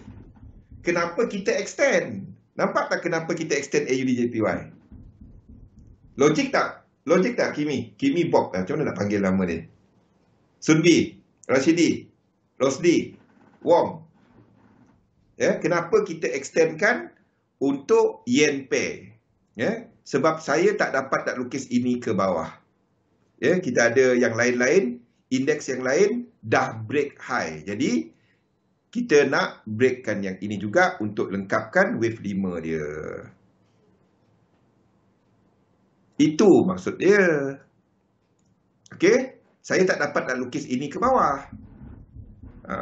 Kenapa kita extend? Nampak tak kenapa kita extend AUD JPY? Logik tak? Logik tak Kimi? Kimi Bob. Macam mana nak panggil nama dia? Sunbi, Rashidi, Rosdi, Wong. Ya, kenapa kita extendkan untuk yen pair? Ya, sebab saya tak dapat nak lukis ini ke bawah. Ya, kita ada yang lain-lain, indeks yang lain dah break high. Jadi kita nak breakkan yang ini juga untuk lengkapkan wave 5 dia. Itu maksud dia. Okey, saya tak dapat nak lukis ini ke bawah.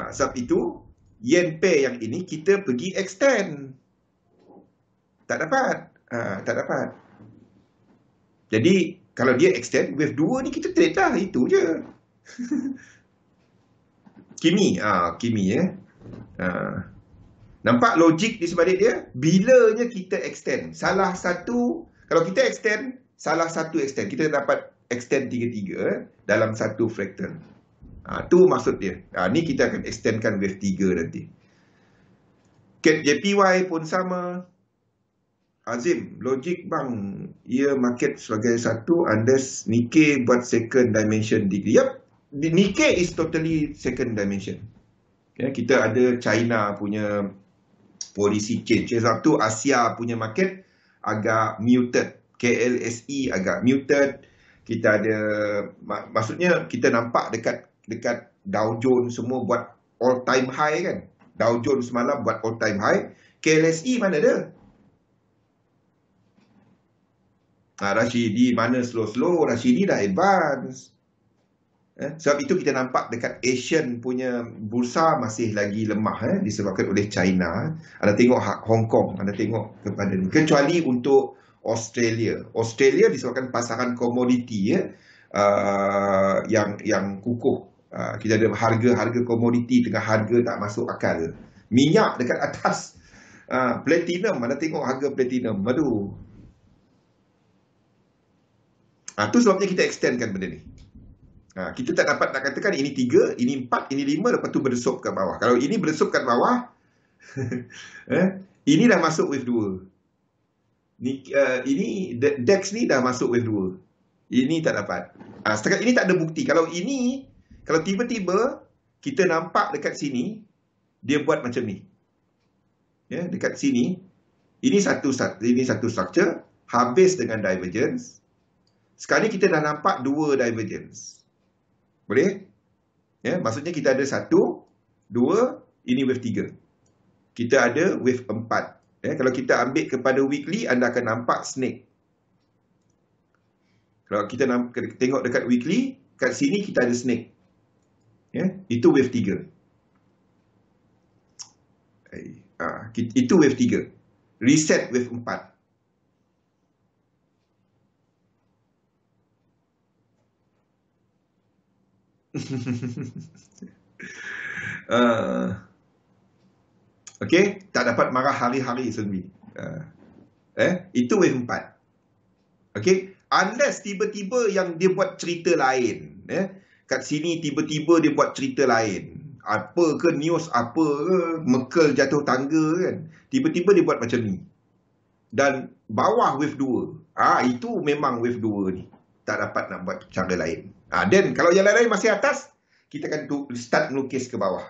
Sebab itu yen pair yang ini kita pergi extend. Tak dapat. Tak dapat. Jadi kalau dia extend wave 2 ni kita trade dah, itu je. Kimi, Kimi ya. Nampak logik di sebalik dia? Bilanya kita extend salah satu, kalau kita extend salah satu extend, kita dapat extend tiga-tiga dalam satu fractal. Tu maksud dia. Ni kita akan extendkan wave 3 nanti. Cat JPY pun sama. Azim, logik bang, ia market sebagai satu unless Nikkei buat second dimension degree. Yup, Nikkei is totally second dimension. Kita ada China punya policy change. Satu, Asia punya market agak muted. KLSE agak muted. Kita ada, maksudnya kita nampak dekat Dow Jones semua buat all time high kan. Dow Jones semalam buat all time high. KLSE mana ada? Rashidi mana slow-slow, Rashidi dah advance. Sebab itu kita nampak dekat Asian punya bursa masih lagi lemah disebabkan oleh China. Anda tengok Hong Kong, anda tengok kepada ni. Kecuali untuk Australia. Australia disebabkan pasaran komoditi yang kukuh. Kita ada harga komoditi tengah harga tak masuk akal. Minyak dekat atas. Platinum, anda tengok harga platinum. Aduh. Tu sebabnya kita extendkan benda ni. Kita tak dapat nak katakan ini 3, ini 4, ini 5, lepas tu berdesup kat bawah. Kalau ini berdesup kat bawah, ini dah masuk wave 2. Ini DEX ni dah masuk wave 2. Ini tak dapat. Setakat ini tak ada bukti. Kalau tiba-tiba kita nampak dekat sini, dia buat macam ni. Dekat sini, ini satu structure, habis dengan divergence. Sekarang ni kita dah nampak 2 divergence. Boleh? Maksudnya kita ada 1, 2, ini wave 3. Kita ada wave 4. Kalau kita ambil kepada weekly, anda akan nampak snake. Kalau kita tengok dekat weekly, kat sini kita ada snake. Itu wave 3. Itu wave 3. Reset wave 4. Okey, tak dapat marah hari-hari sendiri. Itu wave 4. Okey, unless tiba-tiba yang dia buat cerita lain, kat sini tiba-tiba dia buat cerita lain. Apa ke news apa ke, Merkel jatuh tangga kan. Tiba-tiba dia buat macam ni. Dan bawah wave 2. Itu memang wave 2 ni. Tak dapat nak buat cara lain. Dan kalau yang lain-lain masih atas, kita akan start melukis ke bawah.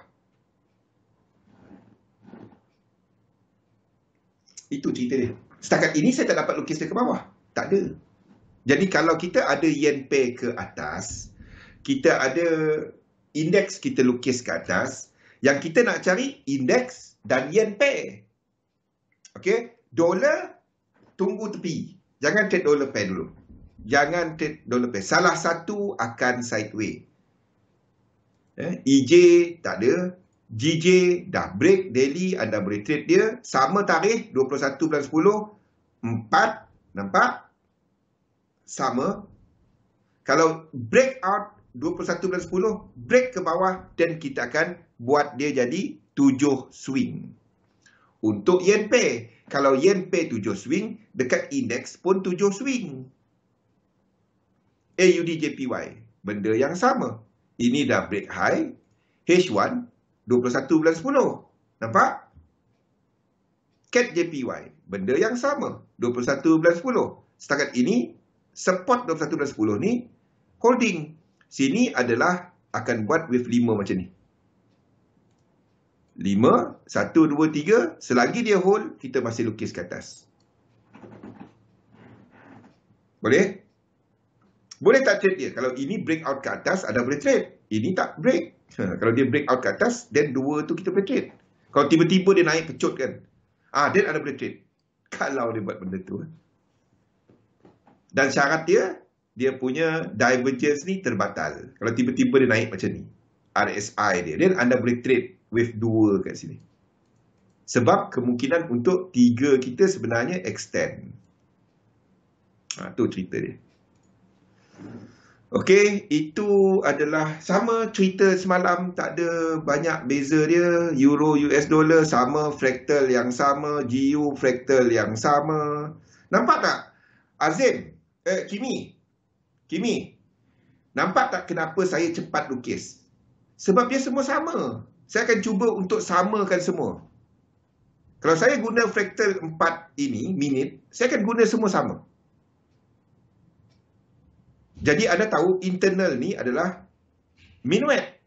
Itu cerita dia. Setakat ini saya tak dapat lukis dia ke bawah. Tak ada. Jadi kalau kita ada yen pair ke atas, kita ada indeks kita lukis ke atas, yang kita nak cari indeks dan yen pair. Okey, dolar tunggu tepi. Jangan trade dollar pair dulu. Jangan trade dollar pair. Salah satu akan sideways. EJ tak ada. GJ dah break daily. Anda boleh trade dia. Sama tarikh 21 bulan 10. 4. Nampak? Sama. Kalau break out 21 bulan 10. Break ke bawah. Dan kita akan buat dia jadi 7 swing. Untuk yen pair. Kalau yen pair 7 swing. Dekat indeks pun 7 swing. AUD JPY, benda yang sama. Ini dah break high. H1, 21 bulan 10. Nampak? CAT JPY, benda yang sama. 21 bulan 10. Setakat ini, support 21 bulan 10 ni, holding. Sini adalah akan buat wave 5 macam ni. 5, 1, 2, 3. Selagi dia hold, kita masih lukis ke atas. Boleh? Boleh tak trade dia? Kalau ini break out ke atas, anda boleh trade. Ini tak break. Kalau dia break out ke atas, then 2 tu kita boleh trade. Kalau tiba-tiba dia naik pecut kan. Then anda boleh trade. Kalau dia buat benda tu. Dan syarat dia punya divergence ni terbatal. Kalau tiba-tiba dia naik macam ni. RSI dia. Then anda boleh trade wave 2 kat sini. Sebab kemungkinan untuk 3 kita sebenarnya extend. Tu cerita dia. Okey, itu adalah sama cerita semalam, tak ada banyak beza dia. Euro US dollar sama, fractal yang sama, GU fractal yang sama. Nampak tak? Azim, Kimi, nampak tak kenapa saya cepat lukis? Sebab dia semua sama. Saya akan cuba untuk samakan semua. Kalau saya guna fractal 4 ini, minit, saya akan guna semua sama. Jadi anda tahu internal ni adalah minuet.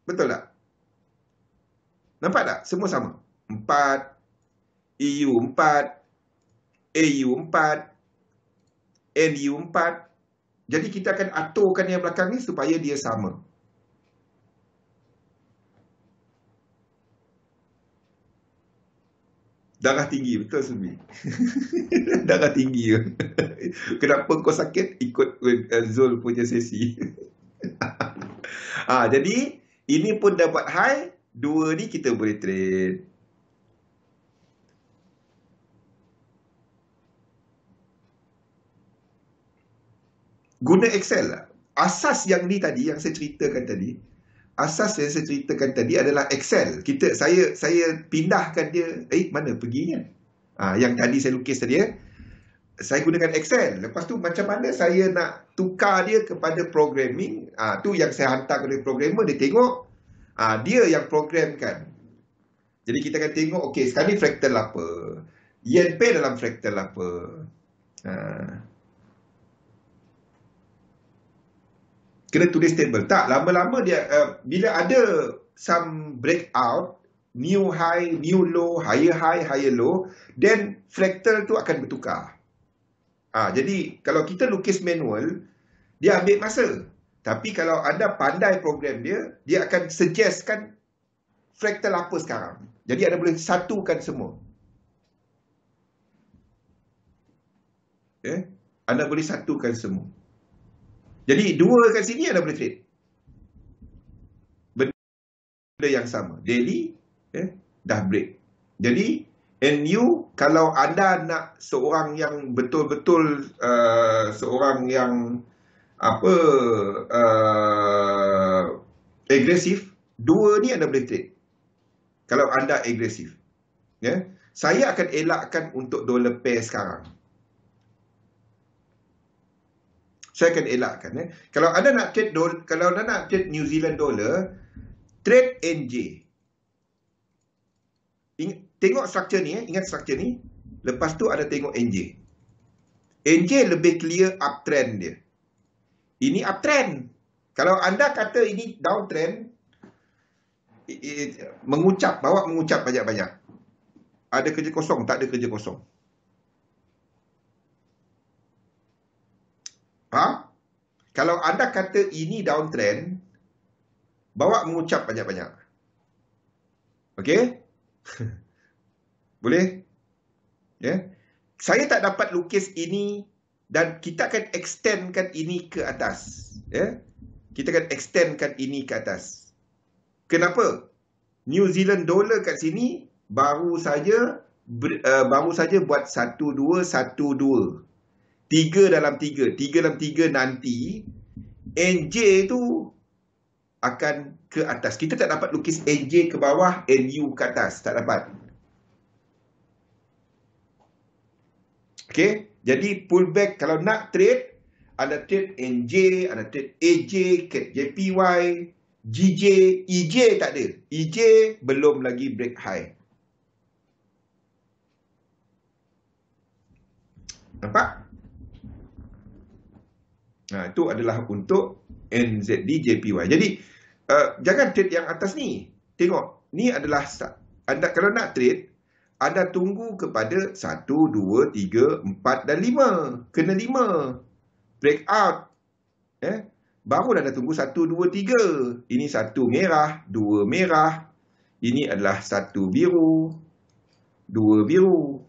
Betul tak? Nampak tak? Semua sama. 4, EU 4, AU 4, NU 4. Jadi kita akan aturkan yang belakang ni supaya dia sama. Darah tinggi, betul Sumi. Darah tinggi. Kenapa kau sakit? Ikut Zul punya sesi. Jadi ini pun dapat high, dua ni kita boleh trade. Guna Excel lah. Asas yang ni tadi, yang saya ceritakan tadi, adalah Excel. Saya pindahkan dia. Mana perginya? Yang tadi saya lukis tadi saya gunakan Excel. Lepas tu macam mana saya nak tukar dia kepada programming? Tu yang saya hantar kepada programmer, dia tengok. Dia yang programkan. Jadi kita akan tengok, okey, sekarang ni fractal apa? Yen Pay dalam fractal apa? Kena tulis table. Tak, lama-lama dia bila ada some breakout, new high, new low, higher low, then fractal tu akan bertukar. Jadi kalau kita lukis manual, dia ambil masa. Tapi kalau anda pandai program dia, dia akan suggestkan fractal apa sekarang. Jadi anda boleh satukan semua. Anda boleh satukan semua. Jadi dua kat sini anda boleh trade. Benda yang sama. Daily, dah break. Jadi NU, kalau anda nak seorang yang betul-betul seorang yang agresif, dua ni anda boleh trade. Kalau anda agresif. Saya akan elakkan untuk dollar pair sekarang. Saya akan elakkan. Kalau anda nak trade New Zealand dollar, trade NJ. Tengok struktur ni, ingat struktur ni. Lepas tu ada tengok NJ. NJ lebih clear uptrend dia. Ini uptrend. Kalau anda kata ini downtrend, bawa mengucap banyak-banyak. Ada kerja kosong, tak ada kerja kosong. Kalau anda kata ini downtrend, bawa mengucap banyak-banyak. Okey? Boleh? Saya tak dapat lukis ini dan kita akan extendkan ini ke atas. Kita akan extendkan ini ke atas. Kenapa? New Zealand dollar kat sini baru saja buat 1-2, 1-2. 3 dalam 3 nanti NJ tu akan ke atas. Kita tak dapat lukis NJ ke bawah, NU ke atas. Tak dapat. Okey, jadi pullback kalau nak trade, ada trade NJ, ada trade AJ, JPY, GJ, EJ tak ada. EJ belum lagi break high. Nampak? Itu adalah untuk NZD, JPY. Jadi, jangan trade yang atas ni. Tengok, ni adalah anda kalau nak trade, anda tunggu kepada 1, 2, 3, 4 dan 5. Kena 5. Breakout. Baru anda tunggu 1, 2, 3. Ini 1 merah, 2 merah. Ini adalah 1 biru, 2 biru.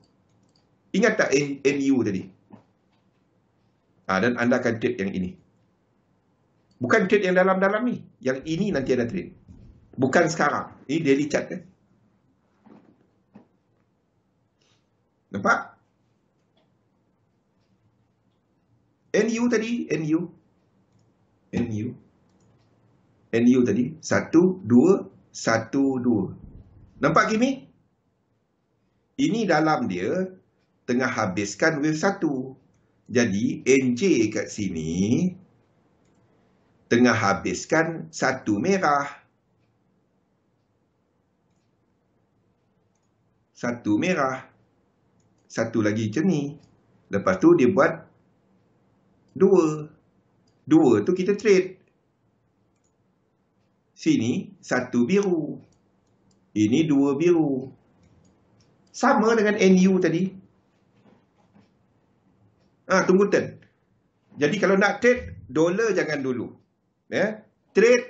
Ingat tak NU tadi? Dan anda akan trade yang ini. Bukan trade yang dalam-dalam ni. Yang ini nanti anda trade. Bukan sekarang. Ini daily chart kan. Nampak? NU tadi, NU. NU. NU tadi 1, 2, 1, 2. Nampak Kimi? Ini dalam dia tengah habiskan wave 1. Jadi NJ kat sini tengah habiskan 1 merah. 1 merah. 1 lagi macam ni. Lepas tu dia buat 2. 2 tu kita trade. Sini 1 biru. Ini 2 biru. Sama dengan NU tadi. Tunggu turn. Jadi kalau nak trade, dolar jangan dulu. Trade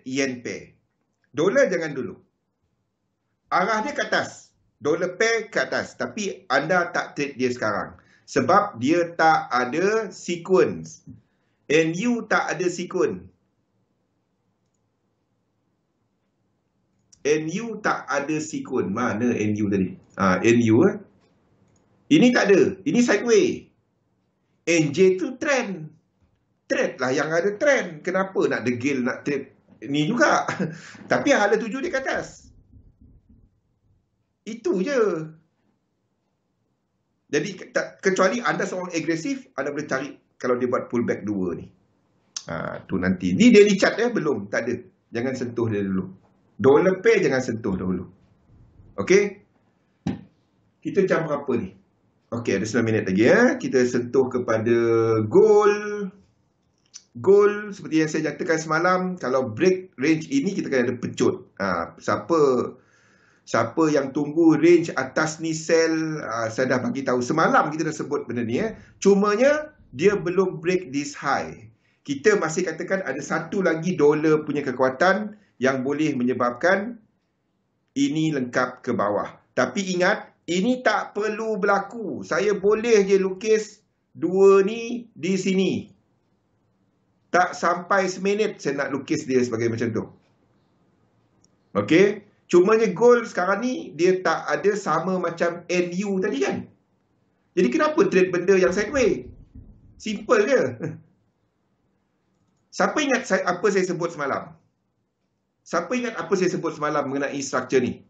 yen pair. Dolar jangan dulu. Arah dia ke atas. Dolar pair ke atas. Tapi anda tak trade dia sekarang. Sebab dia tak ada sequence. NU tak ada sequence. NU tak ada sequence. Mana NU tadi? NU ini tak ada. Ini sideway. NJ tu trend. Trade lah yang ada trend. Kenapa nak degil nak trade ni juga? Tapi hala tuju dia ke atas. Itu je. Jadi kecuali anda seorang agresif, anda boleh cari kalau dia buat pullback 2 ni. Tu nanti. Ni daily chart belum. Tak ada. Jangan sentuh dia dulu. Dollar pair jangan sentuh dahulu. Okey? Kita jam berapa ni? Okey, ada 9 minit lagi Kita sentuh kepada gold. Gold seperti yang saya nyatakan semalam, kalau break range ini kita kena ada pecut. Siapa yang tunggu range atas ni sell, saya dah bagi tahu semalam, kita dah sebut benda ni Cumanya dia belum break this high. Kita masih katakan ada satu lagi dolar punya kekuatan yang boleh menyebabkan ini lengkap ke bawah. Tapi ingat, ini tak perlu berlaku. Saya boleh je lukis 2 ni di sini. Tak sampai seminit saya nak lukis dia sebagai macam tu. Okey? Cumanya gold sekarang ni, dia tak ada sama macam NU tadi kan? Jadi kenapa trade benda yang sideway? Simple je. Siapa ingat apa saya sebut semalam? Siapa ingat apa saya sebut semalam mengenai structure ni?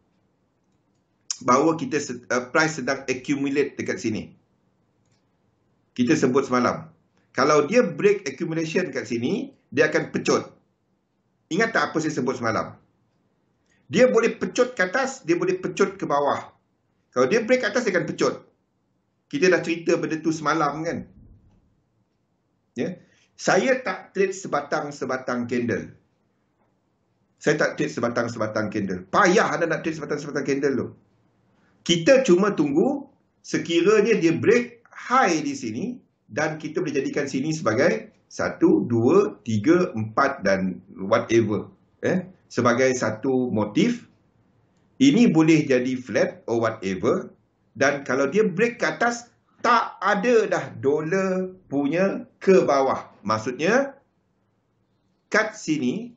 Bahawa kita price sedang accumulate dekat sini. Kita sebut semalam. Kalau dia break accumulation kat sini, dia akan pecut. Ingat tak apa saya sebut semalam? Dia boleh pecut ke atas, dia boleh pecut ke bawah. Kalau dia break ke atas, dia akan pecut. Kita dah cerita benda tu semalam kan? Saya tak trade sebatang-sebatang candle. Saya tak trade sebatang-sebatang candle. Payah anda nak trade sebatang-sebatang candle tu. Kita cuma tunggu sekiranya dia break high di sini dan kita boleh jadikan sini sebagai 1, 2, 3, 4 dan whatever. Sebagai satu motif. Ini boleh jadi flat or whatever. Dan kalau dia break ke atas, tak ada dah dolar punya ke bawah. Maksudnya, kat sini,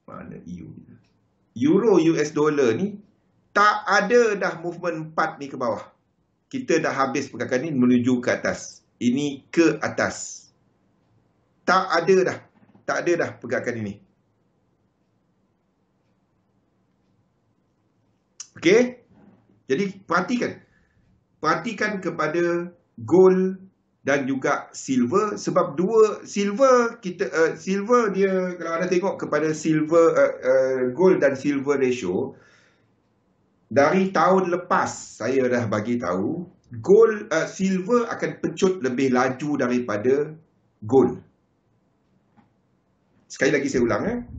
mana EU? Euro US dollar ni, tak ada dah movement 4 ni ke bawah. Kita dah habis pergerakan ni menuju ke atas. Ini ke atas. Tak ada dah. Tak ada dah pergerakan ini. Okey? Jadi perhatikan. Perhatikan kepada gold dan juga silver. Sebab silver dia, kalau anda tengok kepada silver, gold dan silver ratio, dari tahun lepas saya dah bagi tahu, silver akan pecut lebih laju daripada gold. Sekali lagi saya ulang.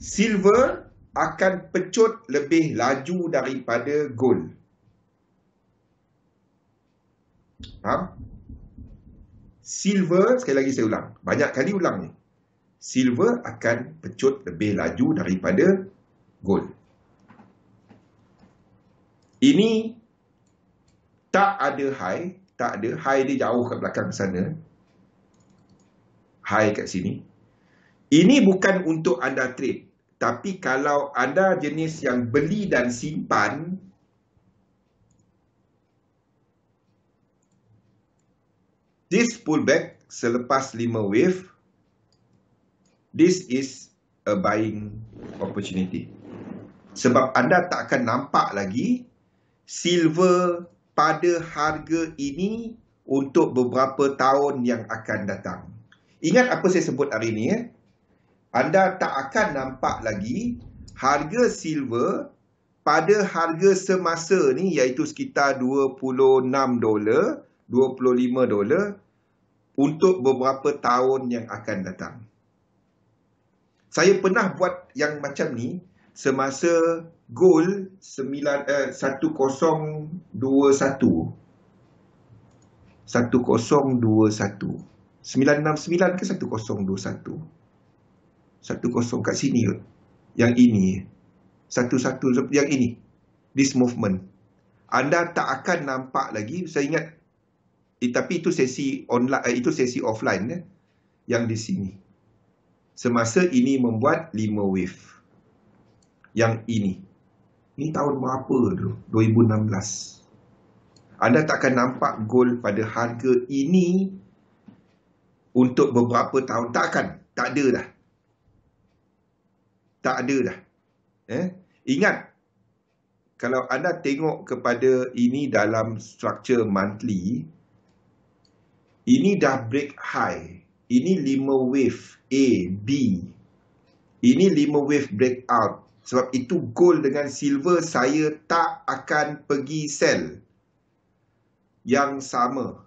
Silver akan pecut lebih laju daripada gold. Faham? Silver, sekali lagi saya ulang. Banyak kali ulang ni. Silver akan pecut lebih laju daripada gold. Ini tak ada high. Tak ada. High dia jauh kat belakang sana. High kat sini. Ini bukan untuk anda trade. Tapi kalau anda jenis yang beli dan simpan, This pullback selepas 5 wave, this is a buying opportunity. Sebab anda tak akan nampak lagi silver pada harga ini untuk beberapa tahun yang akan datang. Ingat apa saya sebut hari ini, Anda tak akan nampak lagi harga silver pada harga semasa ni, iaitu sekitar $26, $25 untuk beberapa tahun yang akan datang. Saya pernah buat yang macam ni semasa gold 1021. 1021. 969 ke 1021? 10 kat sini kot. Yang ini. 11 yang ini. This movement. Anda tak akan nampak lagi. Saya ingat. Tapi itu sesi online, itu sesi offline yang di sini. Semasa ini membuat 5 wave. Yang ini. Ini tahun berapa dulu? 2016. Anda tak akan nampak gold pada harga ini untuk beberapa tahun. Tak akan. Tak ada dah. Tak ada dah. Ingat, kalau anda tengok kepada ini dalam structure monthly, ini dah break high. Ini 5 wave A, B. Ini 5 wave breakout. Sebab itu gold dengan silver saya tak akan pergi sell yang sama.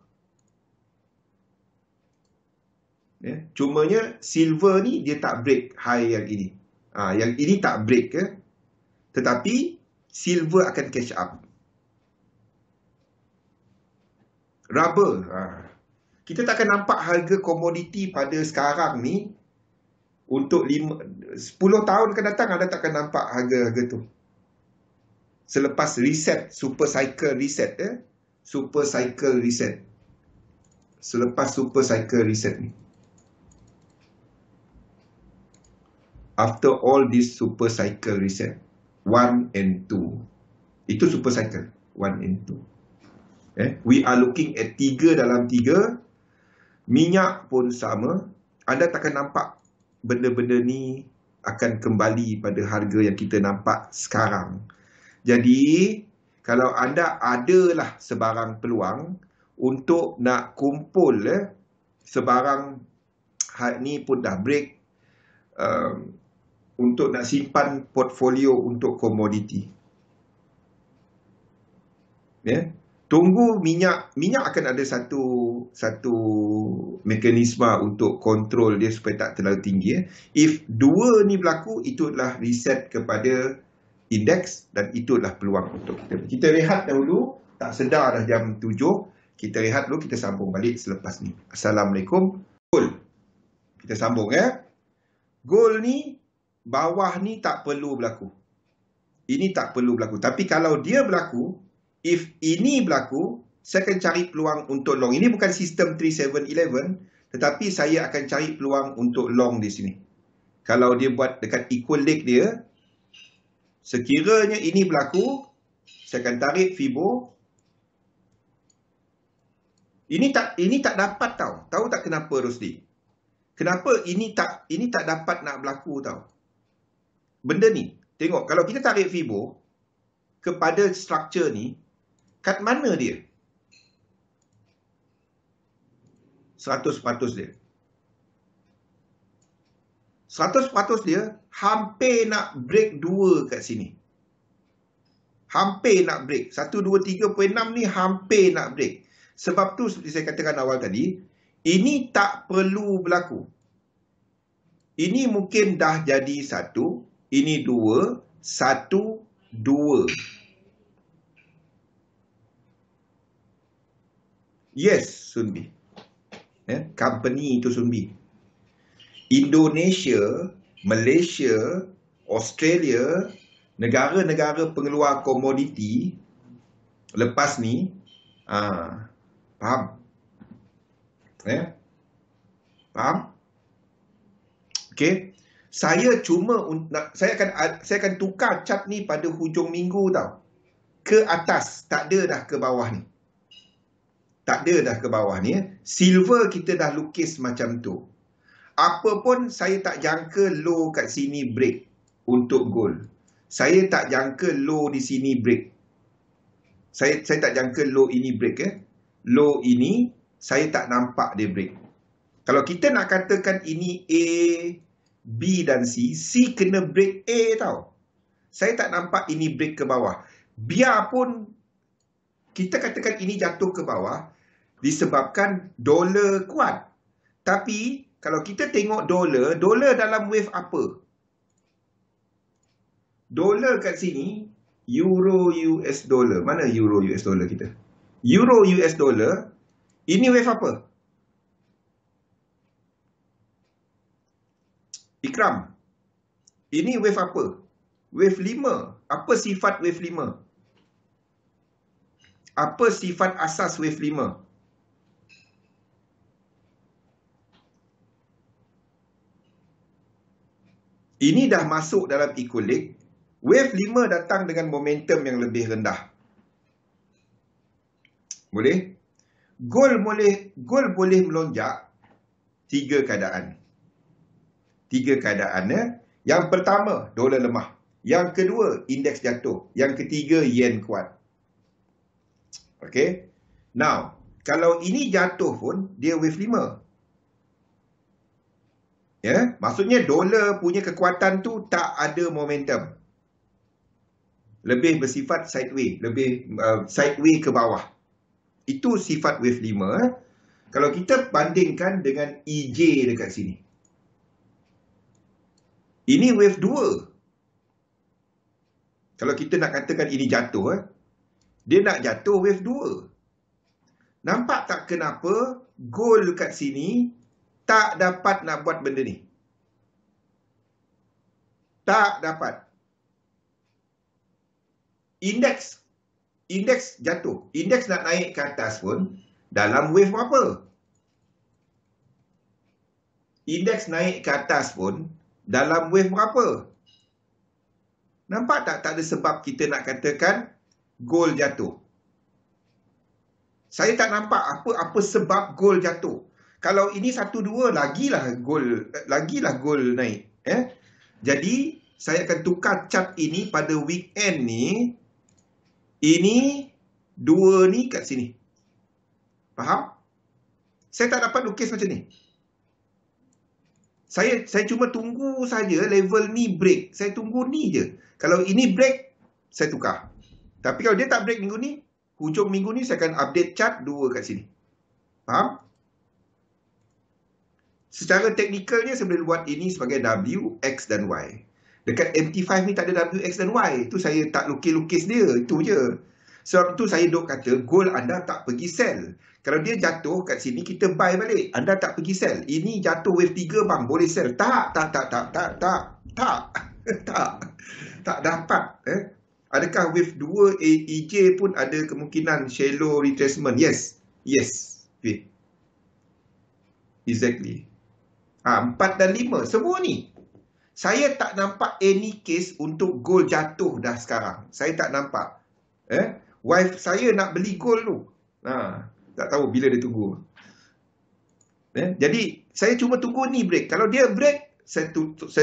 Cumanya silver ni dia tak break high yang ini. Yang ini tak break tetapi silver akan catch up. Rubber. Kita tak akan nampak harga komoditi pada sekarang ni untuk 10 tahun akan datang, anda tak akan nampak harga-harga tu. Selepas reset, super cycle reset. Super cycle reset. Selepas super cycle reset ni. After all this super cycle reset, 1 and 2. Itu super cycle, 1 and 2. We are looking at 3 dalam 3. Minyak pun sama. Anda takkan nampak benda-benda ni akan kembali pada harga yang kita nampak sekarang. Jadi, kalau anda adalah sebarang peluang untuk nak kumpul sebarang ni pun dah break, untuk nak simpan portfolio untuk komoditi. Tunggu minyak akan ada satu mekanisme untuk kontrol dia supaya tak terlalu tinggi. If 2 ni berlaku, itu adalah reset kepada indeks dan itu adalah peluang untuk kita. Kita rehat dahulu, tak sedar dah jam 7. Kita rehat dulu, kita sambung balik selepas ni. Assalamualaikum. Gold. Kita sambung Gold ni, bawah ni tak perlu berlaku. Ini tak perlu berlaku. Tapi kalau dia berlaku, if ini berlaku, saya akan cari peluang untuk long. Ini bukan sistem 3711, tetapi saya akan cari peluang untuk long di sini. Kalau dia buat dekat equal leg dia, sekiranya ini berlaku, saya akan tarik Fibo. Ini tak dapat tau. Tahu tak kenapa, Rosli? Kenapa ini tak dapat nak berlaku tau? Benda ni, tengok kalau kita tarik Fibo kepada structure ni, kat mana dia? 100% dia. 100% dia hampir nak break 2 kat sini. Hampir nak break. 123.6 ni hampir nak break. Sebab tu seperti saya katakan awal tadi, ini tak perlu berlaku. Ini mungkin dah jadi 1, ini 2, 1, 2. Yes, Sunbi. Company itu Sunbi. Indonesia, Malaysia, Australia, negara-negara pengeluar komoditi lepas ni, faham? Faham? Okey. Saya akan tukar chart ni pada hujung minggu tau. Ke atas, tak ada dah ke bawah ni. tak ada dah ke bawah ni. Silver kita dah lukis macam tu. Apa pun saya tak jangka low kat sini break untuk gold. Saya tak jangka low di sini break. Saya tak jangka low ini break. Low ini saya tak nampak dia break. Kalau kita nak katakan ini A, B dan C, C kena break A tau. Saya tak nampak ini break ke bawah. Biarpun kita katakan ini jatuh ke bawah disebabkan dolar kuat. Tapi kalau kita tengok dolar dalam wave apa? Dolar kat sini, euro US dollar. Mana euro US dollar kita? Euro US dollar, ini wave apa? Ikram, ini wave apa? Wave 5. Apa sifat wave 5? Apa sifat asas wave 5? Ini dah masuk dalam equilibrium. Wave 5 datang dengan momentum yang lebih rendah. Boleh? Gold boleh melonjak 3 keadaan. 3 keadaan. Yang pertama, dolar lemah. Yang kedua, indeks jatuh. Yang ketiga, yen kuat. Okay? Now, kalau ini jatuh pun, dia wave 5. Ya, maksudnya dolar punya kekuatan tu tak ada momentum. Lebih bersifat sideway, lebih sideway ke bawah. Itu sifat wave 5. Kalau kita bandingkan dengan EJ dekat sini. Ini wave 2. Kalau kita nak katakan ini jatuh, dia nak jatuh wave 2. Nampak tak kenapa gold kat sini tak dapat nak buat benda ni? Tak dapat. Indeks jatuh. Indeks nak naik ke atas pun dalam wave apa? Indeks naik ke atas pun dalam wave berapa? Nampak tak? Tak ada sebab kita nak katakan gold jatuh. Saya tak nampak apa sebab gold jatuh. Kalau ini 1-2 lagilah gold naik. Jadi saya akan tukar chart ini pada weekend ni. Ini 2 ni kat sini. Faham? Saya tak dapat lukis macam ni. Saya cuma tunggu saja level ni break. Saya tunggu ni je. Kalau ini break, saya tukar. Tapi kalau dia tak break minggu ni, hujung minggu ni saya akan update chart 2 kat sini. Faham? Secara teknikalnya saya boleh buat ini sebagai W, X dan Y. Dekat MT5 ni tak ada W, X dan Y. Itu saya tak lukis-lukis dia. Itu je. Sebab tu saya duk kata gold anda tak pergi sell. Kalau dia jatuh kat sini kita buy balik. Anda tak pergi sell. Ini jatuh wave 3 bang, boleh sell. Tak dapat. Adakah wave 2 EJ pun ada kemungkinan shallow retracement? Yes. Exactly. 4 dan 5 semua ni. Saya tak nampak any case untuk gold jatuh dah sekarang. Saya tak nampak. Wife saya nak beli gold tu. Tak tahu bila dia tunggu. Jadi saya cuma tunggu ni break. Kalau dia break, saya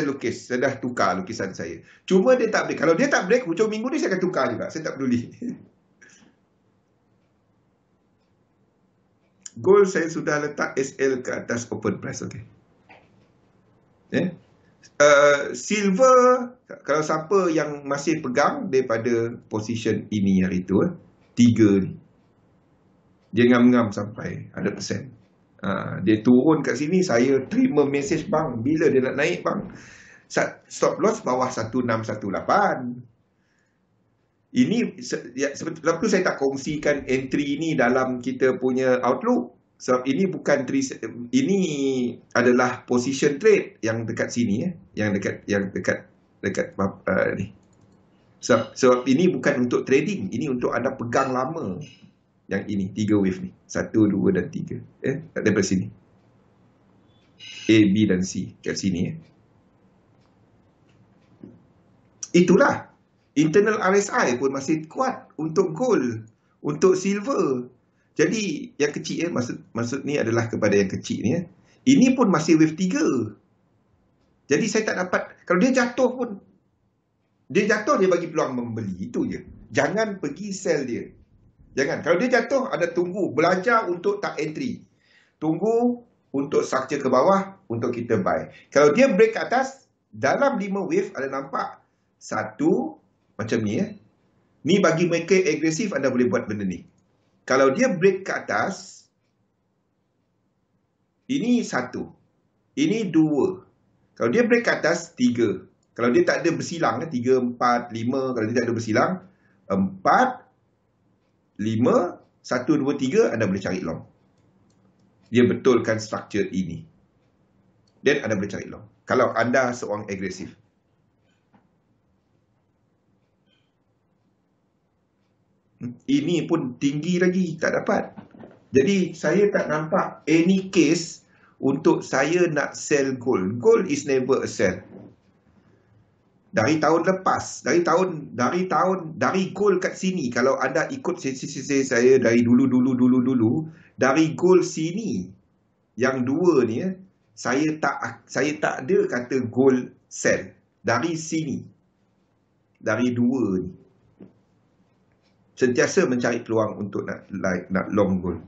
lukis. Saya dah tukar lukisan saya. Cuma dia tak break. Kalau dia tak break, hujung minggu ni saya akan tukar juga. Saya tak peduli. Gold saya sudah letak SL ke atas open price. Okay. Silver, kalau siapa yang masih pegang daripada position ini hari itu, 3 ni. Dia ngam-ngam sampai 100%. Dia turun kat sini, saya terima message bang, bila dia nak naik bang. Stop loss bawah 1618. Ini sebab tu saya tak kongsikan entry ni dalam kita punya outlook. Sebab ini bukan ini adalah position trade yang dekat sini yang dekat ni. Sebab ini bukan untuk trading, ini untuk anda pegang lama. Yang ini 3 wave ni, 1, 2 dan 3. Daripada sini. A, B dan C kat sini. Itulah internal RSI pun masih kuat untuk gold, untuk silver. Jadi yang kecil maksud ni adalah kepada yang kecil ni. Ini pun masih wave 3. Jadi saya tak dapat, kalau dia jatuh pun, dia bagi peluang membeli, itu je. Jangan pergi sell dia. Jangan. Kalau dia jatuh, ada tunggu, belajar untuk tak entry. Tunggu untuk structure ke bawah untuk kita buy. Kalau dia break ke atas, dalam 5 wave ada nampak satu macam ni Ni bagi mereka agresif, anda boleh buat benda ni. Kalau dia break ke atas, ini 1. Ini 2. Kalau dia break ke atas, 3. Kalau dia tak ada bersilang, 3, 4, 5. Kalau dia tak ada bersilang, 4, 5, 1, 2, 3, anda boleh cari long. Dia betulkan structure ini. Dan anda boleh cari long. Kalau anda seorang agresif. Ini pun tinggi lagi, tak dapat. Jadi saya tak nampak any case untuk saya nak sell gold. Gold is never a sell. Dari tahun lepas, dari gold kat sini, kalau anda ikut sesi saya dari dulu, dari gold sini, yang 2 ni, saya tak ada kata gold sell. Dari sini, dari 2 ni, sentiasa mencari peluang untuk nak long gold.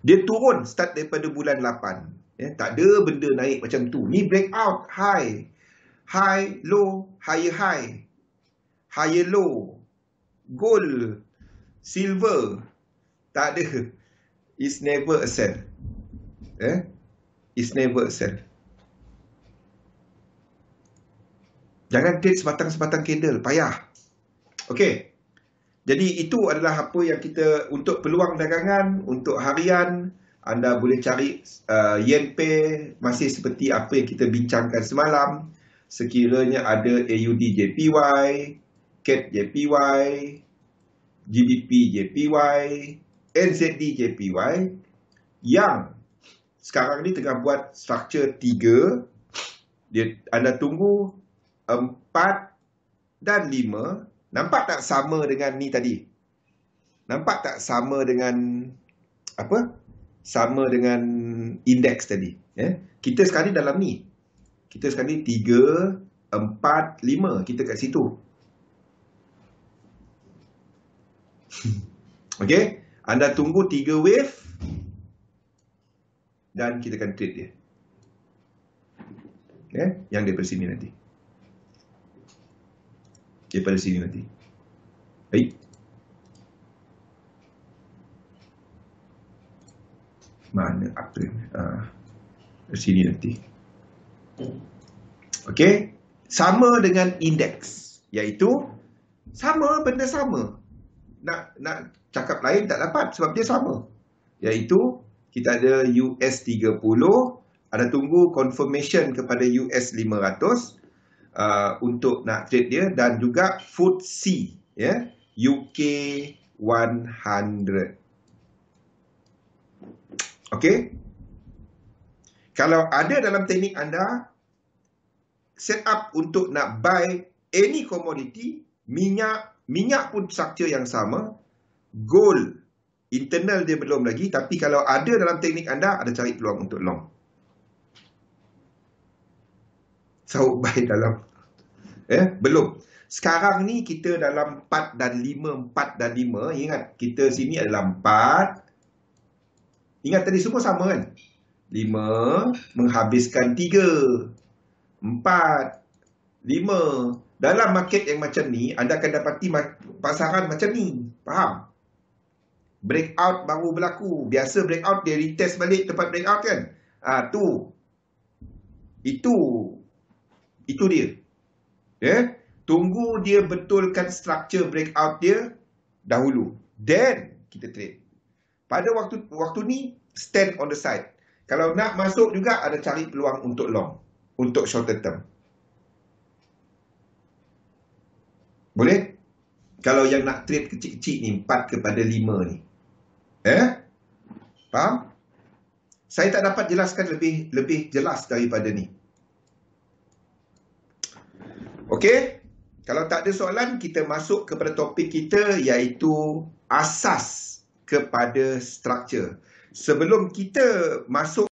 Dia turun start daripada bulan 8. Tak ada benda naik macam tu. Ni breakout high. High, low, higher high. Higher low. Gold, silver. Tak ada. It's never a sell. It's never a sell. Jangan trade sebatang-sebatang candle. Payah. Okay. Jadi itu adalah apa yang kita, untuk peluang dagangan, untuk harian, anda boleh cari yen pair masih seperti apa yang kita bincangkan semalam. Sekiranya ada AUD JPY, CAD JPY, GBP JPY, NZD JPY yang sekarang ni tengah buat structure 3, anda tunggu 4 dan 5. Nampak tak sama dengan ni tadi? Nampak tak sama dengan apa? Sama dengan indeks tadi. Kita sekarang ni dalam ni. Kita sekarang ni 3, 4, 5. Kita kat situ. Okey? Anda tunggu 3 wave. Dan kita akan trade dia. Yang daripada sini nanti. Daripada sini nanti. Baik. Mana apa? Dari sini nanti. Okey. Sama dengan indeks. Iaitu sama, benda sama. Nak cakap lain tak dapat sebab dia sama. Iaitu kita ada US 30. Ada tunggu confirmation kepada US 500. Untuk nak trade dia, dan juga FTSE UK 100. Okey. Kalau ada dalam teknik anda set up untuk nak buy any commodity, minyak pun structure yang sama, gold internal dia belum lagi, tapi kalau ada dalam teknik anda, ada cari peluang untuk long. So buy dalam belum. Sekarang ni kita dalam 4 dan 5, 4 dan 5. Ingat, kita sini adalah 4. Ingat tadi semua sama kan? 5 menghabiskan 3, 4, 5. Dalam market yang macam ni, anda akan dapati pasaran macam ni. Faham? Breakout baru berlaku. Biasa breakout dia retest balik tempat breakout kan? Itu dia. Tunggu dia betulkan structure breakout dia dahulu. Then kita trade. Pada waktu ni stand on the side. Kalau nak masuk juga ada cari peluang untuk long, untuk short term. Boleh? Kalau yang nak trade kecil-kecil ni 4 kepada 5 ni. Faham? Saya tak dapat jelaskan lebih jelas daripada ni. Okey? Kalau tak ada soalan, kita masuk kepada topik kita, iaitu asas kepada struktur. Sebelum kita masuk